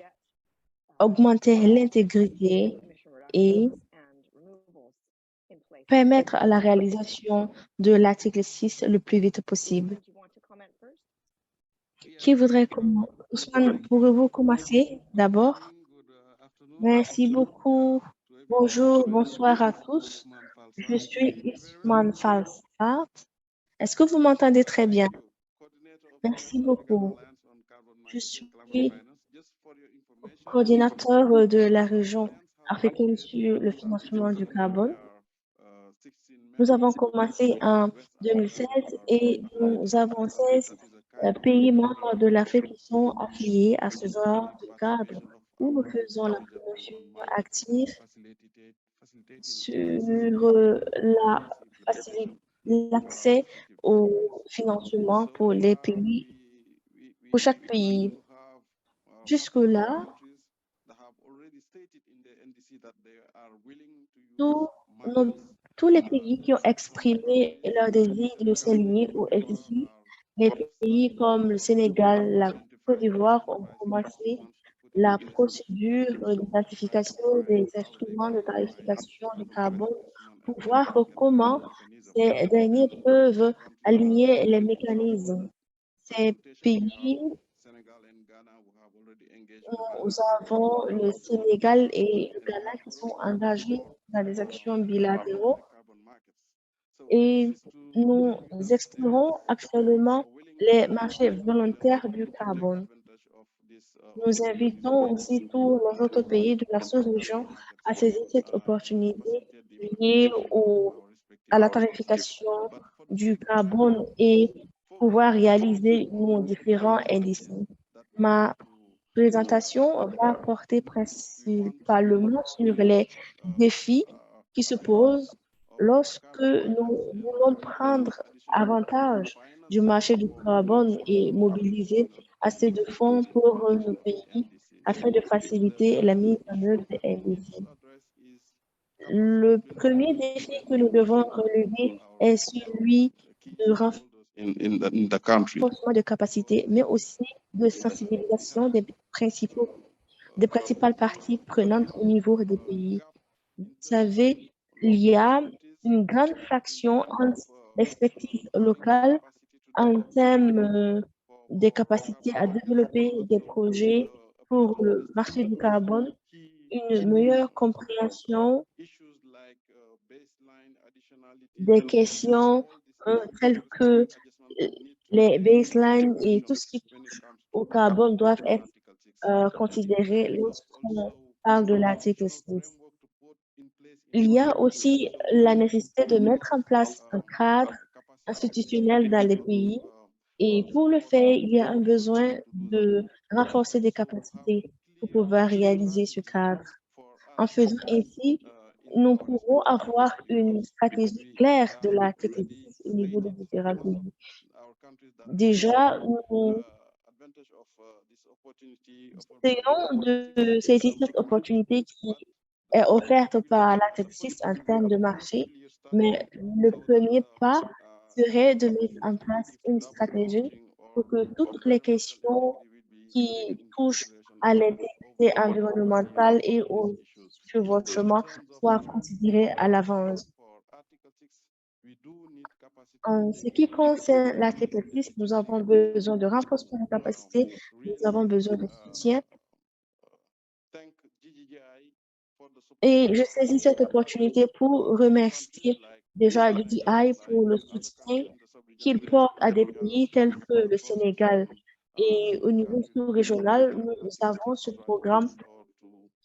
augmenter l'intégrité et permettre la réalisation de l'article 6 le plus vite possible. Qui voudrait commencer? Ousmane, pourrez-vous commencer d'abord? Merci beaucoup. Bonjour, bonsoir à tous. Je suis Ousmane Falsat. Est-ce que vous m'entendez très bien? Merci beaucoup. Je suis coordinateur de la région africaine sur le financement du carbone. Nous avons commencé en 2016 et nous avons 16 pays membres de l'Afrique qui sont affiliés à ce genre de cadre où nous faisons la promotion active sur l'accès au financement pour les pays, pour chaque pays. Jusque-là, tous tous les pays qui ont exprimé leur désir de s'aligner au SDC, les pays comme le Sénégal, la Côte d'Ivoire ont commencé la procédure d'identification des instruments de tarification du carbone pour voir comment ces derniers peuvent aligner les mécanismes. Ces pays, nous avons le Sénégal et le Ghana qui sont engagés dans des actions bilatérales et nous explorons actuellement les marchés volontaires du carbone. Nous invitons aussi tous les autres pays de la sous-région à saisir cette opportunité liée à la tarification du carbone et pouvoir réaliser nos différents indices. Ma présentation va porter principalement sur les défis qui se posent lorsque nous voulons prendre avantage du marché du carbone et mobiliser assez de fonds pour nos pays afin de faciliter la mise en œuvre des NDC. Le premier défi que nous devons relever est celui de renforcement de capacité, mais aussi de sensibilisation des principales parties prenantes au niveau des pays. Vous savez, il y a une grande fraction entre l'expertise locale en termes des capacités à développer des projets pour le marché du carbone, une meilleure compréhension des questions telles que les baselines et tout ce qui touche au carbone doivent être considérés lorsqu'on parle de l'article 6. Il y a aussi la nécessité de mettre en place un cadre institutionnel dans les pays et pour le faire, il y a un besoin de renforcer des capacités pour pouvoir réaliser ce cadre. En faisant ainsi, nous pourrons avoir une stratégie claire de l'article 10 au niveau des différents pays. Déjà, nous essayons de saisir cette opportunité qui est offerte par l'article 6 en termes de marché, mais le premier pas serait de mettre en place une stratégie pour que toutes les questions qui touchent à l'intégrité environnementale et au chevauchement soient considérées à l'avance. En ce qui concerne l'article 6, nous avons besoin de renforcement de capacité, nous avons besoin de soutien. Et je saisis cette opportunité pour remercier déjà l'UDI pour le soutien qu'il porte à des pays tels que le Sénégal. Et au niveau sous-régional, nous avons ce programme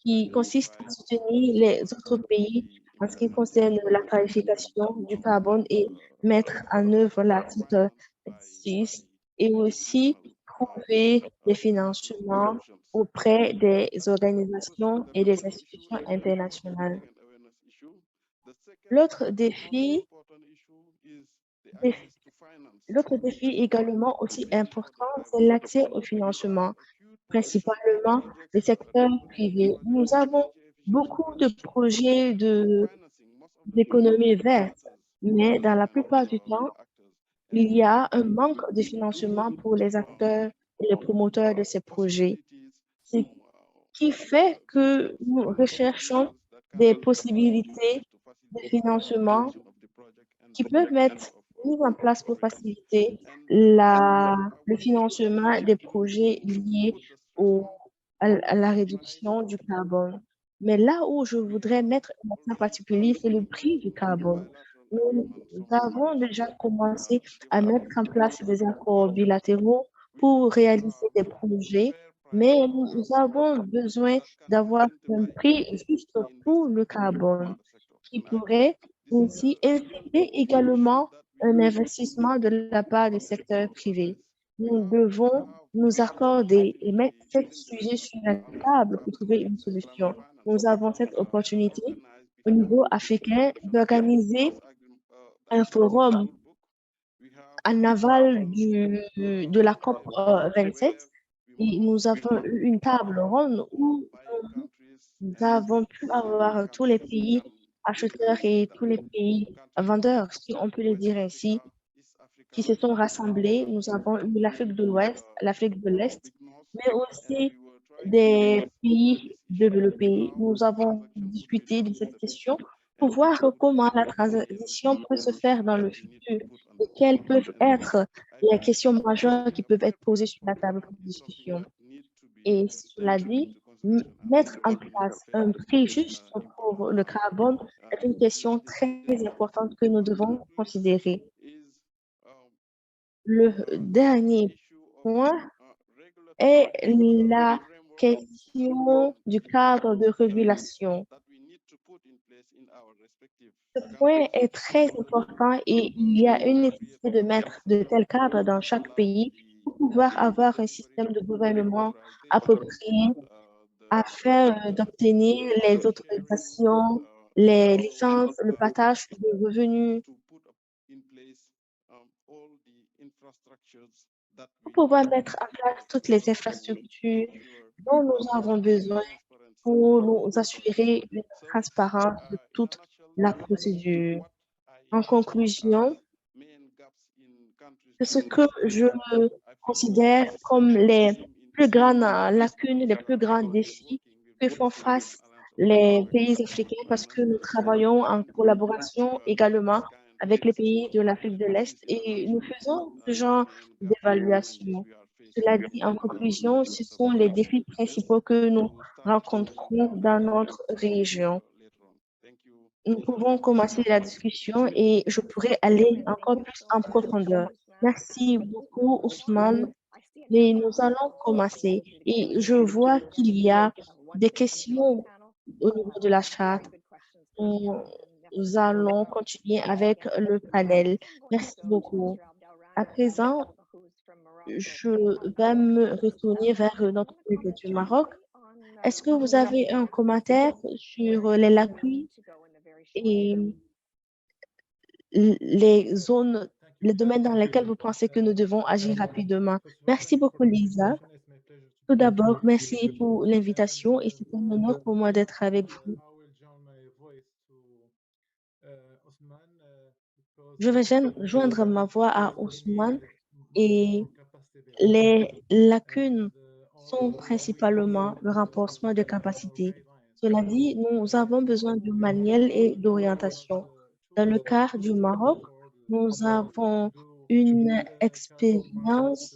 qui consiste à soutenir les autres pays en ce qui concerne la tarification du carbone et mettre en œuvre l'article existe et aussi trouver des financements auprès des organisations et des institutions internationales. L'autre défi, l'autre défi également aussi important, c'est l'accès au financement, principalement le secteur privé. Nous avons beaucoup de projets d'économie verte, mais dans la plupart du temps, il y a un manque de financement pour les acteurs et les promoteurs de ces projets, ce qui fait que nous recherchons des possibilités de financement qui peuvent être mises en place pour faciliter le financement des projets liés à la réduction du carbone. Mais là où je voudrais mettre un accent particulier, c'est le prix du carbone. Nous avons déjà commencé à mettre en place des accords bilatéraux pour réaliser des projets, mais nous avons besoin d'avoir un prix juste pour le carbone qui pourrait aussi inciter également un investissement de la part du secteur privé. Nous devons nous accorder et mettre ce sujet sur la table pour trouver une solution. Nous avons cette opportunité au niveau africain d'organiser un forum en aval de la COP 27 et nous avons eu une table ronde où nous avons pu avoir tous les pays acheteurs et tous les pays vendeurs, si on peut le dire ainsi, qui se sont rassemblés. Nous avons eu l'Afrique de l'Ouest, l'Afrique de l'Est, mais aussi des pays développés. Nous avons discuté de cette question pour voir comment la transition peut se faire dans le futur et quelles peuvent être les questions majeures qui peuvent être posées sur la table de discussion. Et cela dit, mettre en place un prix juste pour le carbone est une question très importante que nous devons considérer. Le dernier point est la question du cadre de régulation. Ce point est très important et il y a une nécessité de mettre de tels cadres dans chaque pays pour pouvoir avoir un système de gouvernement approprié afin d'obtenir les autorisations, les licences, le partage de revenus pour pouvoir mettre en place toutes les infrastructures dont nous avons besoin pour nous assurer une transparence de toute la procédure. En conclusion, c'est ce que je considère comme les plus grandes lacunes, les plus grands défis que font face les pays africains parce que nous travaillons en collaboration également avec les pays de l'Afrique de l'Est et nous faisons ce genre d'évaluation. Cela dit, en conclusion, ce sont les défis principaux que nous rencontrons dans notre région. Nous pouvons commencer la discussion et je pourrais aller encore plus en profondeur. Merci beaucoup, Ousmane. Mais nous allons commencer et je vois qu'il y a des questions au niveau de la charte. Nous allons continuer avec le panel. Merci beaucoup. À présent, je vais me retourner vers notre collègue du Maroc. Est-ce que vous avez un commentaire sur les lacunes et les zones, les domaines dans lesquels vous pensez que nous devons agir rapidement? Merci beaucoup, Lisa. Tout d'abord, merci pour l'invitation et c'est un honneur pour moi d'être avec vous. Je vais joindre ma voix à Ousmane et les lacunes sont principalement le renforcement de capacités. Cela dit, nous avons besoin de manuels et d'orientation. Dans le cas du Maroc, nous avons une expérience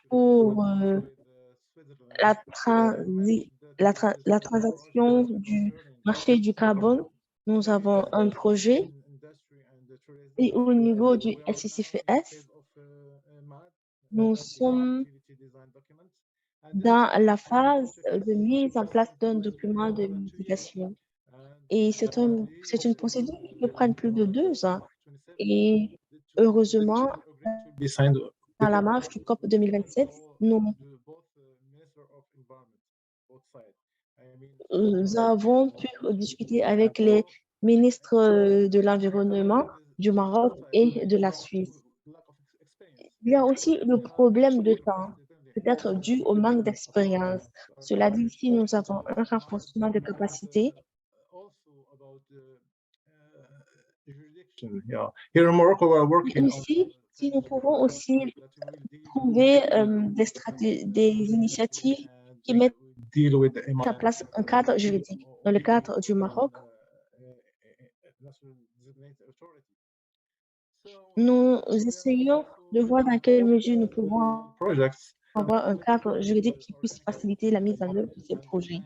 pour la transaction du marché du carbone. Nous avons un projet et au niveau du SICFS, nous sommes dans la phase de mise en place d'un document de mitigation. Et c'est une procédure qui peut prendre plus de 2 ans. Et heureusement, Dans la marche du COP 2027, nous avons pu discuter avec les ministres de l'Environnement du Maroc et de la Suisse. Il y a aussi le problème de temps, peut-être dû au manque d'expérience. Cela dit, si nous avons un renforcement de capacité, et aussi, si nous pouvons aussi trouver des initiatives qui mettent en place un cadre juridique. Dans le cadre du Maroc, nous essayons de voir dans quelle mesure nous pouvons avoir un cadre juridique qui puisse faciliter la mise en œuvre de ces projets.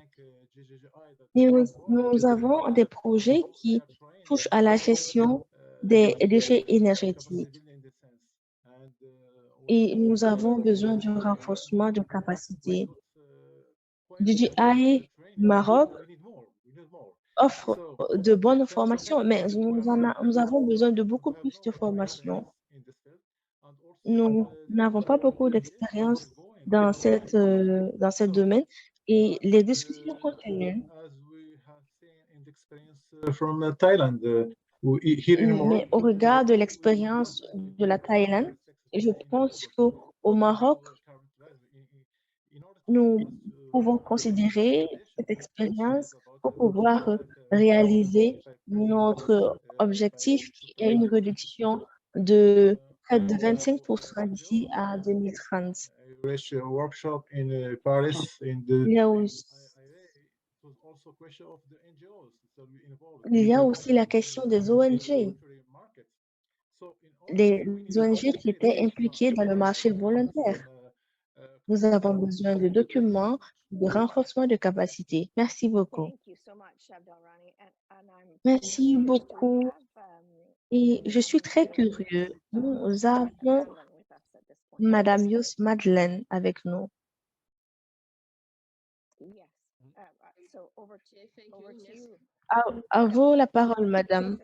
Nous avons des projets qui touchent à la gestion des déchets énergétiques et nous avons besoin d'un renforcement de capacité. DJI Maroc offre de bonnes formations, mais nous avons besoin de beaucoup plus de formations. Nous n'avons pas beaucoup d'expérience dans ce domaine et les discussions continuent. Mais au regard de l'expérience de la Thaïlande, je pense qu'au Maroc, nous pouvons considérer cette expérience pour pouvoir réaliser notre objectif qui est une réduction de près de 25% d'ici à 2030. Il y a aussi la question des ONG. Les ONG qui étaient impliquées dans le marché volontaire. Nous avons besoin de documents, de renforcement de capacité. Merci beaucoup. Merci beaucoup. Et je suis très curieux. Nous avons Madame Yus Madeleine avec nous. À vous la parole, Madame.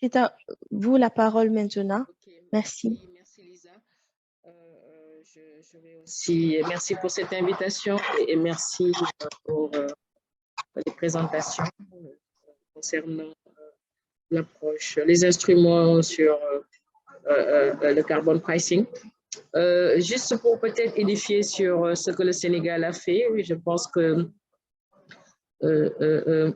C'est à vous la parole maintenant. Merci. Merci, Lisa. Merci pour cette invitation et merci pour les présentations concernant l'approche, les instruments sur le carbon pricing. Juste pour peut-être édifier sur ce que le Sénégal a fait, je pense que M.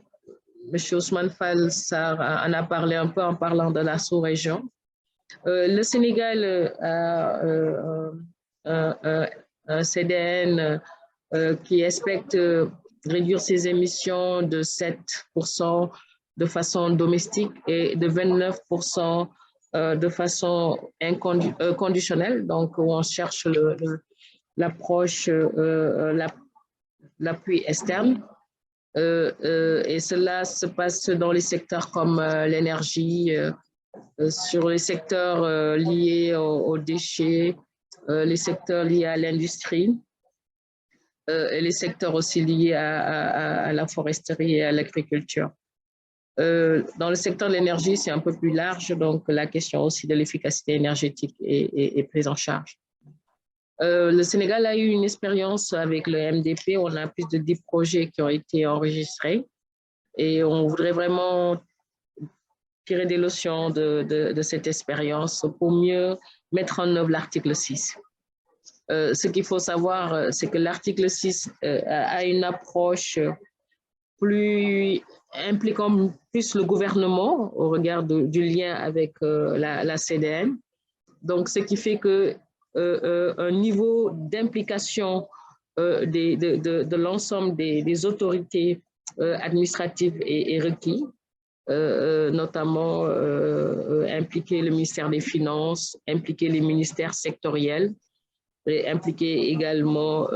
Ousmane Fall en a parlé un peu en parlant de la sous-région. Le Sénégal a un CDN qui expecte réduire ses émissions de 7% de façon domestique et de 29% de façon conditionnelle. Donc, on cherche l'approche, l'appui externe. Et cela se passe dans les secteurs comme l'énergie, sur les secteurs liés aux déchets, les secteurs liés à l'industrie, et les secteurs aussi liés à la foresterie et à l'agriculture. Dans le secteur de l'énergie, c'est un peu plus large, donc la question aussi de l'efficacité énergétique est prise en charge. Le Sénégal a eu une expérience avec le MDP, on a plus de 10 projets qui ont été enregistrés et on voudrait vraiment tirer des leçons de cette expérience pour mieux mettre en œuvre l'article 6. Ce qu'il faut savoir, c'est que l'article 6 a une approche plus impliquant plus le gouvernement au regard du lien avec la CDN. Donc, ce qui fait que un niveau d'implication de l'ensemble des autorités administratives est requis, notamment impliquer le ministère des Finances, impliquer les ministères sectoriels, et impliquer également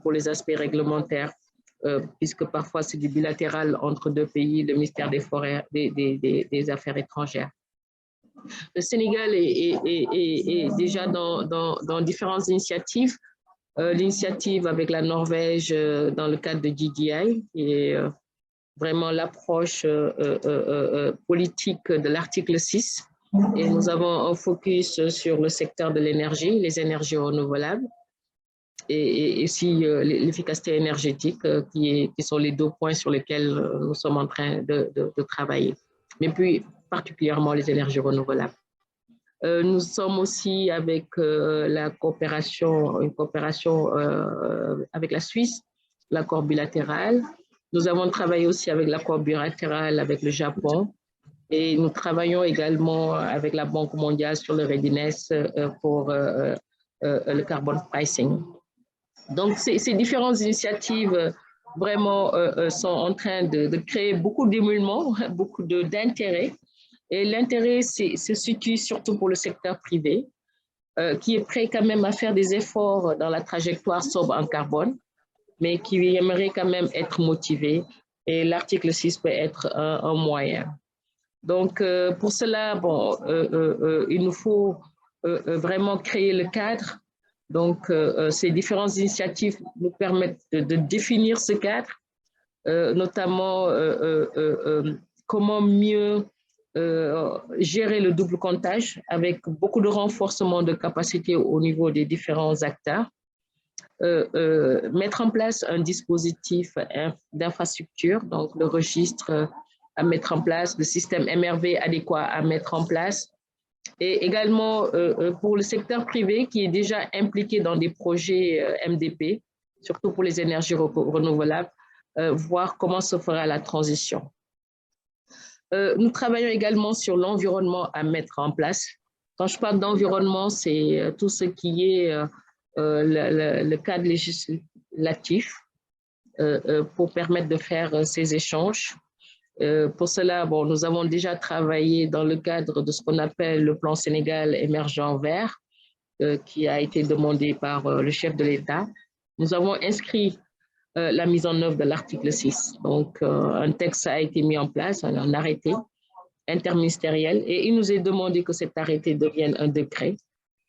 pour les aspects réglementaires, puisque parfois c'est du bilatéral entre deux pays, le ministère des Forêts, des Affaires étrangères. Le Sénégal est déjà dans différentes initiatives. L'initiative avec la Norvège dans le cadre de DJI, qui est vraiment l'approche politique de l'article 6. Et nous avons un focus sur le secteur de l'énergie, les énergies renouvelables, et aussi l'efficacité énergétique, qui sont les deux points sur lesquels nous sommes en train de travailler, mais puis particulièrement les énergies renouvelables. Nous sommes aussi avec une coopération avec la Suisse, l'accord bilatéral. Nous avons travaillé aussi avec l'accord bilatéral avec le Japon, et nous travaillons également avec la Banque mondiale sur le readiness pour le carbon pricing. Donc, ces différentes initiatives vraiment sont en train de créer beaucoup d'émoulements, beaucoup d'intérêt. Et l'intérêt se situe surtout pour le secteur privé, qui est prêt quand même à faire des efforts dans la trajectoire sobre en carbone, mais qui aimerait quand même être motivé. Et l'article 6 peut être un moyen. Donc, pour cela, bon, il nous faut vraiment créer le cadre. Donc, ces différentes initiatives nous permettent de définir ce cadre, notamment comment mieux gérer le double comptage avec beaucoup de renforcement de capacité au niveau des différents acteurs, mettre en place un dispositif d'infrastructure, donc le registre à mettre en place, le système MRV adéquat à mettre en place, et également pour le secteur privé qui est déjà impliqué dans des projets MDP, surtout pour les énergies renouvelables, voir comment se fera la transition. Nous travaillons également sur l'environnement à mettre en place. Quand je parle d'environnement, c'est tout ce qui est le cadre législatif pour permettre de faire ces échanges. Pour cela, bon, nous avons déjà travaillé dans le cadre de ce qu'on appelle le plan Sénégal émergent vert, qui a été demandé par le chef de l'État. Nous avons inscrit la mise en œuvre de l'article 6. Donc, un texte a été mis en place, un arrêté interministériel, et il nous est demandé que cet arrêté devienne un décret.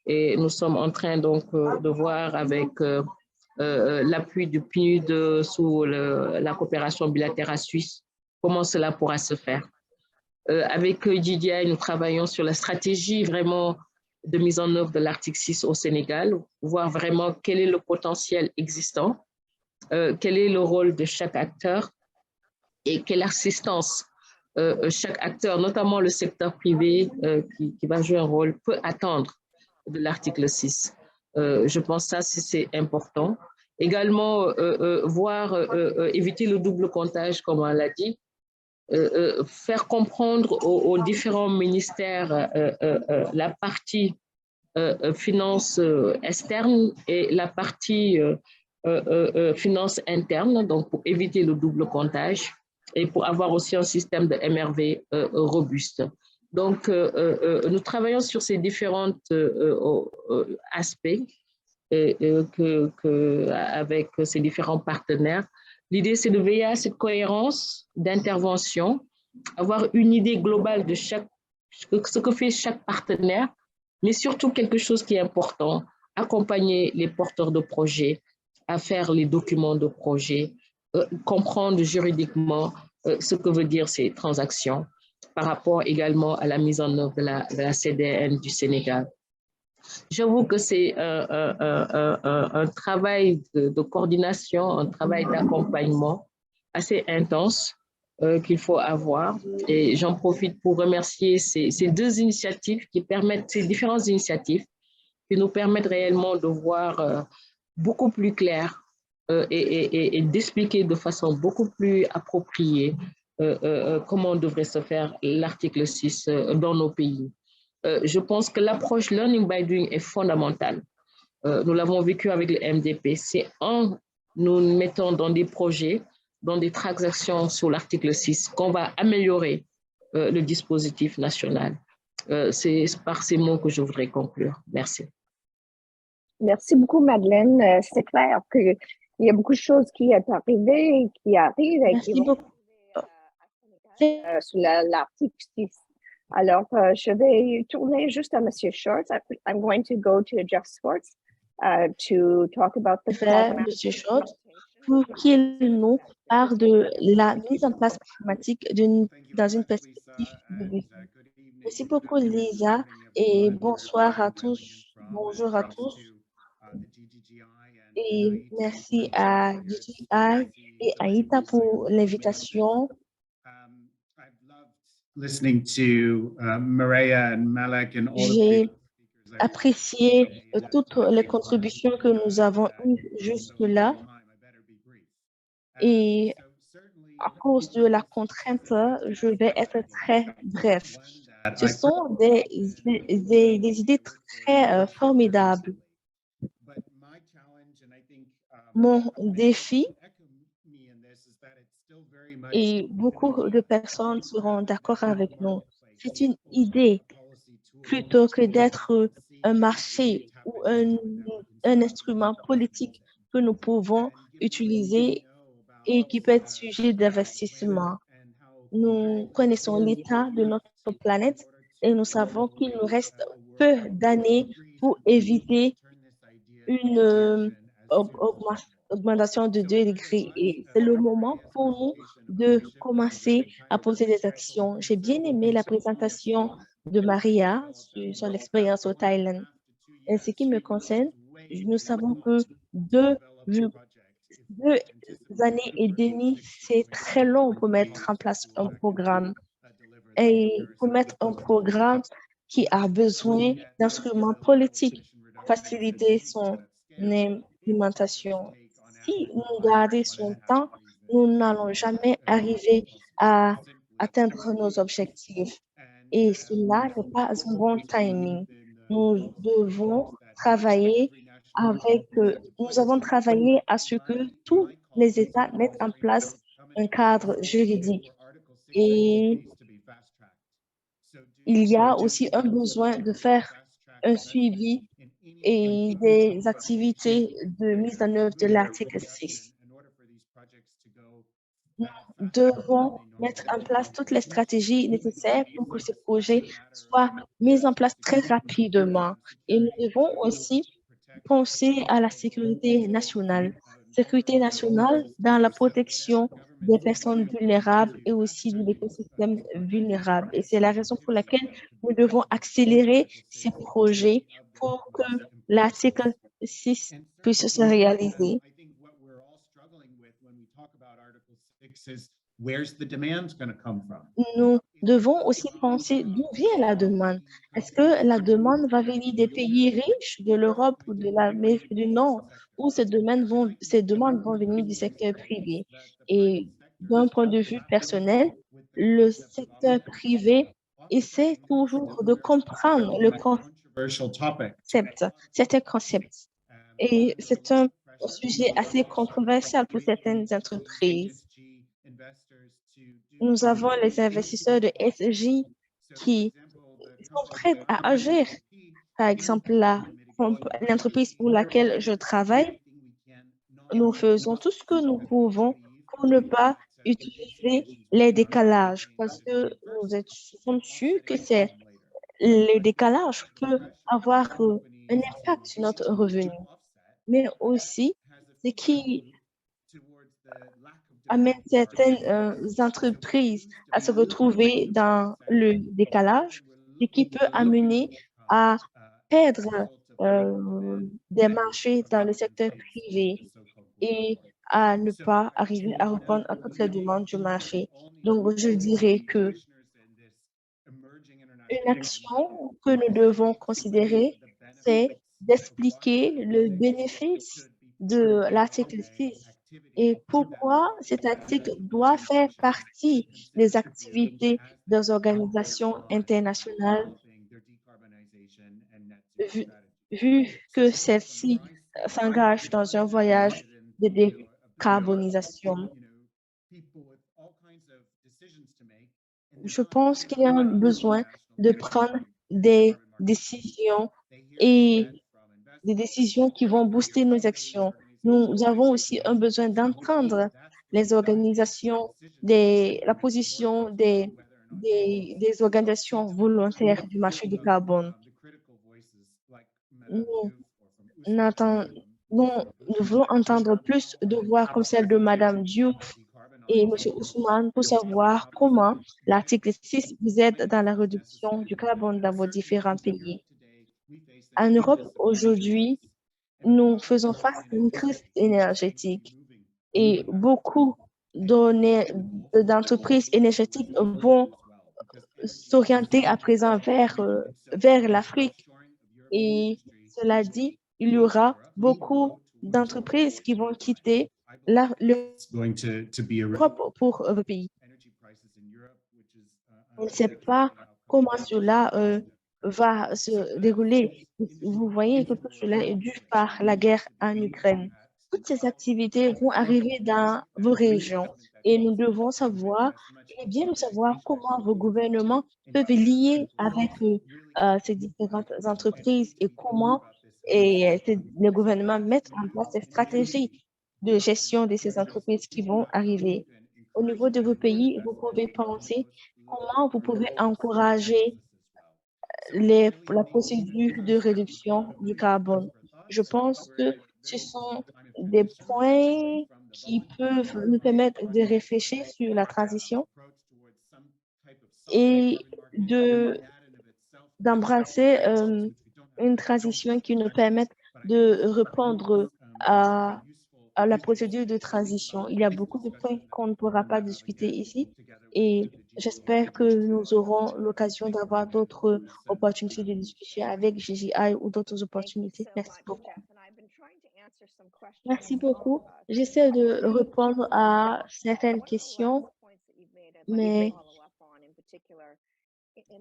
Et nous sommes en train donc de voir avec l'appui du PNUD sous la coopération bilatérale suisse comment cela pourra se faire. Avec JDI, nous travaillons sur la stratégie vraiment de mise en œuvre de l'article 6 au Sénégal, voir vraiment quel est le potentiel existant, quel est le rôle de chaque acteur et quelle assistance chaque acteur, notamment le secteur privé qui va jouer un rôle, peut attendre de l'article 6. Je pense que ça, c'est important. Également, voir éviter le double comptage, comme on l'a dit, faire comprendre aux différents ministères la partie finance externe et la partie finance interne, donc pour éviter le double comptage et pour avoir aussi un système de MRV robuste. Donc, nous travaillons sur ces différents aspects avec ces différents partenaires. L'idée, c'est de veiller à cette cohérence d'intervention, avoir une idée globale de ce que fait chaque partenaire, mais surtout quelque chose qui est important, accompagner les porteurs de projets à faire les documents de projet, comprendre juridiquement ce que veut dire ces transactions par rapport également à la mise en œuvre de la CDN du Sénégal. J'avoue que c'est un travail de coordination, un travail d'accompagnement assez intense qu'il faut avoir. Et j'en profite pour remercier ces deux initiatives ces différentes initiatives qui nous permettent réellement de voir beaucoup plus clair et d'expliquer de façon beaucoup plus appropriée comment devrait se faire l'article 6 dans nos pays. Je pense que l'approche Learning by Doing est fondamentale. Nous l'avons vécu avec le MDP. C'est en nous mettant dans des projets, dans des transactions sur l'article 6 qu'on va améliorer le dispositif national. C'est par ces mots que je voudrais conclure. Merci. Merci beaucoup, Madeleine. C'est clair qu'il y a beaucoup de choses qui sont arrivées, qui arrivent et qui vont sur l'article 6. Alors, je vais tourner juste à M. Schwartz. I'm going to go to Jeff Schwartz to talk about the Monsieur Schwartz. pour qu'il nous parle de la mise en place pragmatique dans une perspective de défi. Merci beaucoup, Lisa, et bonsoir à tous. Bonjour à tous. Et merci à DJI et à Ita pour l'invitation. Listening to Maria and Malek and all J'ai apprécié toutes les contributions que nous avons eues jusque-là. Et à cause de la contrainte, je vais être très bref. Ce sont des idées très formidables. Mon défi, et beaucoup de personnes seront d'accord avec nous, c'est une idée plutôt que d'être un marché ou un instrument politique que nous pouvons utiliser et qui peut être sujet d'investissement. Nous connaissons l'état de notre planète et nous savons qu'il nous reste peu d'années pour éviter une augmentation de 2 degrés. Et c'est le moment pour nous de commencer à poser des actions. J'ai bien aimé la présentation de Maria sur son expérience au Thaïlande. En ce qui me concerne, nous savons que deux années et demie, c'est très long pour mettre en place un programme. Et pour mettre un programme qui a besoin d'instruments politiques pour faciliter son implémentation. Si nous gardons son temps, nous n'allons jamais arriver à atteindre nos objectifs. Et cela n'est pas un bon timing. Nous devons travailler nous avons travaillé à ce que tous les États mettent en place un cadre juridique. Et il y a aussi un besoin de faire un suivi et des activités de mise en œuvre de l'article 6. Nous devons mettre en place toutes les stratégies nécessaires pour que ces projets soient mis en place très rapidement. Et nous devons aussi penser à la sécurité nationale. Sécurité nationale dans la protection des personnes vulnérables et aussi de l'écosystème vulnérable. Et c'est la raison pour laquelle nous devons accélérer ces projets pour que l'article 6 puisse se réaliser. Nous devons aussi penser d'où vient la demande. Est-ce que la demande va venir des pays riches, de l'Europe ou de l'Amérique du Nord, ou ces demandes vont venir du secteur privé? Et d'un point de vue personnel, le secteur privé essaie toujours de comprendre certains concepts. Et c'est un sujet assez controversial pour certaines entreprises. Nous avons les investisseurs de SJ qui sont prêts à agir. Par exemple, l'entreprise pour laquelle je travaille, nous faisons tout ce que nous pouvons pour ne pas utiliser les décalages parce que nous sommes sûrs que les décalages peuvent avoir un impact sur notre revenu. Mais aussi, ce qui amène certaines entreprises à se retrouver dans le décalage, ce qui peut amener à perdre des marchés dans le secteur privé et à ne pas arriver à répondre à toutes les demandes du marché. Donc, je dirais que une action que nous devons considérer, c'est d'expliquer le bénéfice de l'article 6 et pourquoi cet article doit faire partie des activités des organisations internationales, vu que celles-ci s'engagent dans un voyage de décarbonisation. Je pense qu'il y a un besoin de prendre des décisions et des décisions qui vont booster nos actions. Nous avons aussi un besoin d'entendre les organisations, la position des organisations volontaires du marché du carbone. Nous nous voulons entendre plus de voix comme celle de Madame Diouf et M. Ousmane pour savoir comment l'article 6 vous aide dans la réduction du carbone dans vos différents pays. En Europe, aujourd'hui, nous faisons face à une crise énergétique et beaucoup d'entreprises énergétiques vont s'orienter à présent vers l'Afrique. Et cela dit, il y aura beaucoup d'entreprises qui vont quitter l'Europe pour le pays. On ne sait pas comment cela va se dérouler. Vous voyez que tout cela est dû par la guerre en Ukraine. Toutes ces activités vont arriver dans vos régions et nous devons savoir, il est bien de savoir comment vos gouvernements peuvent lier avec ces différentes entreprises et comment les gouvernements mettent en place des stratégies de gestion de ces entreprises qui vont arriver. Au niveau de vos pays, vous pouvez penser comment vous pouvez encourager la procédure de réduction du carbone. Je pense que ce sont des points qui peuvent nous permettre de réfléchir sur la transition et d'embrasser une transition qui nous permette de répondre à la procédure de transition. Il y a beaucoup de points qu'on ne pourra pas discuter ici et j'espère que nous aurons l'occasion d'avoir d'autres opportunités de discussion avec GGI ou d'autres opportunités. Merci beaucoup. Merci beaucoup. J'essaie de répondre à certaines questions, mais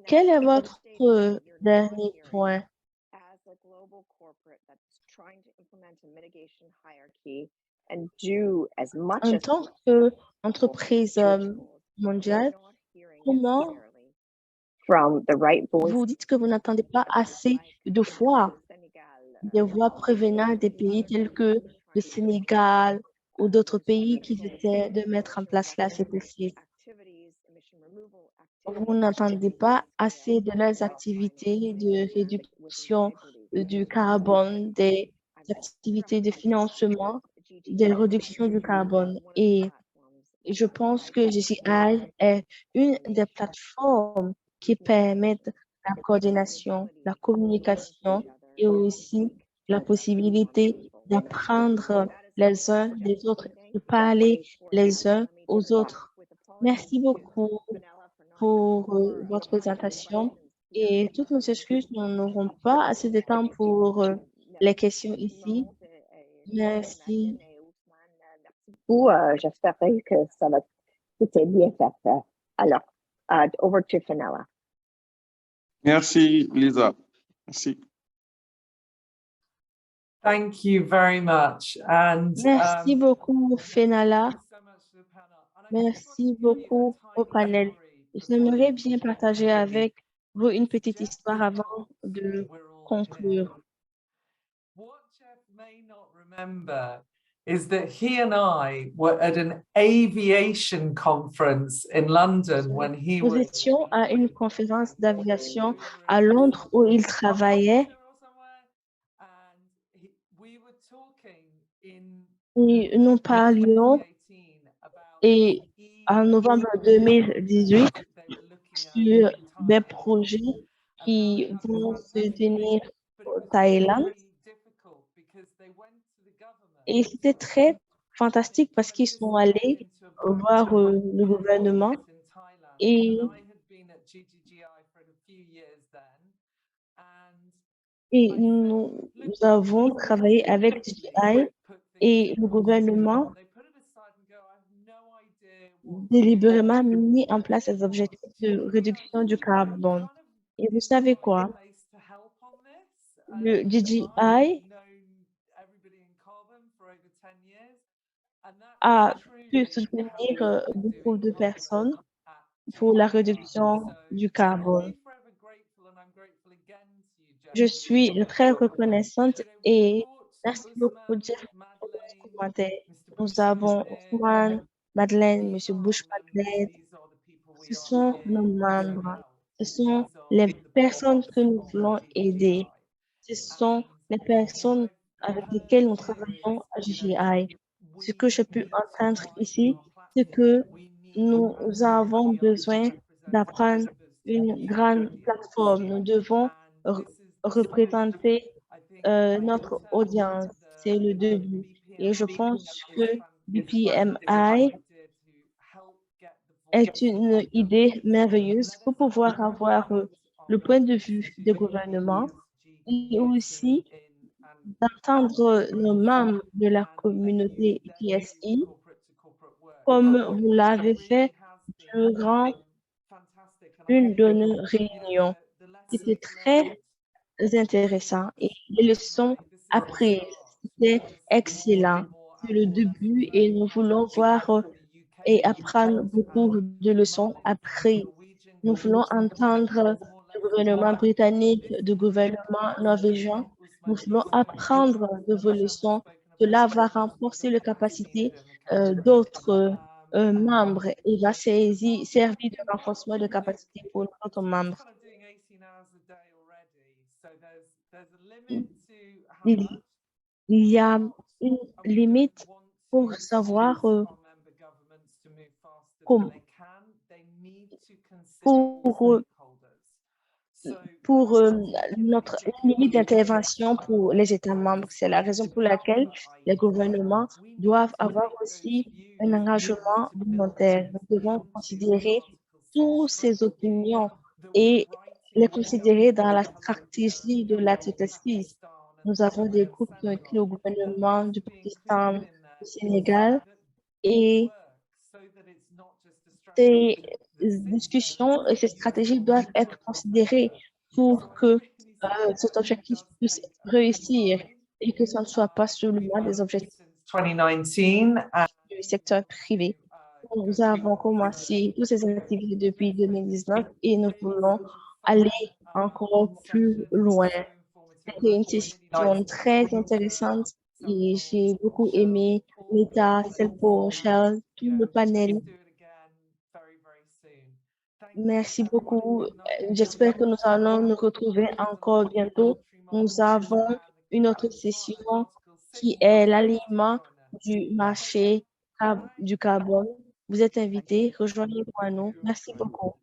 quel est votre dernier point? En tant qu'entreprise mondiale, comment vous dites que vous n'attendez pas assez de voix, des voix prévenant des pays tels que le Sénégal ou d'autres pays qui essaient de mettre en place la CPC? Vous n'entendez pas assez de leurs activités de réduction du carbone, des activités de financement, des réductions du carbone. Et je pense que GGI est une des plateformes qui permettent la coordination, la communication et aussi la possibilité d'apprendre les uns des autres, de parler les uns aux autres. Merci beaucoup pour votre présentation et toutes nos excuses, nous n'aurons pas assez de temps pour les questions ici. Merci. J'espérais que ça va tout bien fait. Alors, over to Fenella. Merci, Lisa. Merci. Thank you very much. And merci beaucoup, Fenella. Merci beaucoup au panel. J'aimerais bien partager avec vous une petite histoire avant de conclure. What Jeff may not remember is that he and I were at an aviation conference in London when he Nous was. étions à une conférence d'aviation à Londres où il travaillait. Et nous parlions et en novembre 2018 sur des projets qui vont se tenir au Thaïlande. Et c'était très fantastique parce qu'ils sont allés voir le gouvernement et nous avons travaillé avec GGI et le gouvernement délibérément mis en place des objectifs de réduction du carbone. Et vous savez quoi? Le GGI a pu soutenir beaucoup de personnes pour la réduction du carbone. Je suis très reconnaissante et merci beaucoup, Jeff, pour votre commentaire. Nous avons Ousmane, Madeleine, M. Bush-Madeleine. Ce sont nos membres. Ce sont les personnes que nous voulons aider. Ce sont les personnes avec lesquels nous travaillons à GGI. Ce que je peux entendre ici, c'est que nous avons besoin d'apprendre une grande plateforme. Nous devons représenter notre audience. C'est le début. Et je pense que BPMI est une idée merveilleuse pour pouvoir avoir le point de vue des gouvernements et aussi d'entendre nos membres de la communauté PSI, comme vous l'avez fait durant une de nos réunions. C'était très intéressant et les leçons apprises, c'était excellent. C'est le début et nous voulons voir et apprendre beaucoup de leçons apprises. Nous voulons entendre le gouvernement britannique, le gouvernement norvégien. Nous voulons apprendre de vos leçons. Cela va renforcer les capacités d'autres membres et va servir de renforcement de capacités pour d'autres membres. Il y a une limite pour savoir pour notre limite d'intervention pour les États membres. C'est la raison pour laquelle les gouvernements doivent avoir aussi un engagement volontaire. Nous devons considérer toutes ces opinions et les considérer dans la stratégie de l'article 6. Nous avons des groupes qui ont écrit au gouvernement du Pakistan, du Sénégal, et ces discussions et ces stratégies doivent être considérées pour que cet objectif puisse réussir et que ce ne soit pas seulement des objectifs du secteur privé. Nous avons commencé toutes ces activités depuis 2019 et nous voulons aller encore plus loin. C'était une session très intéressante et j'ai beaucoup aimé Nita, Selpo, Shell, tout le panel. Merci beaucoup. J'espère que nous allons nous retrouver encore bientôt. Nous avons une autre session qui est l'alignement du marché du carbone. Vous êtes invités, rejoignez-moi nous. Merci beaucoup.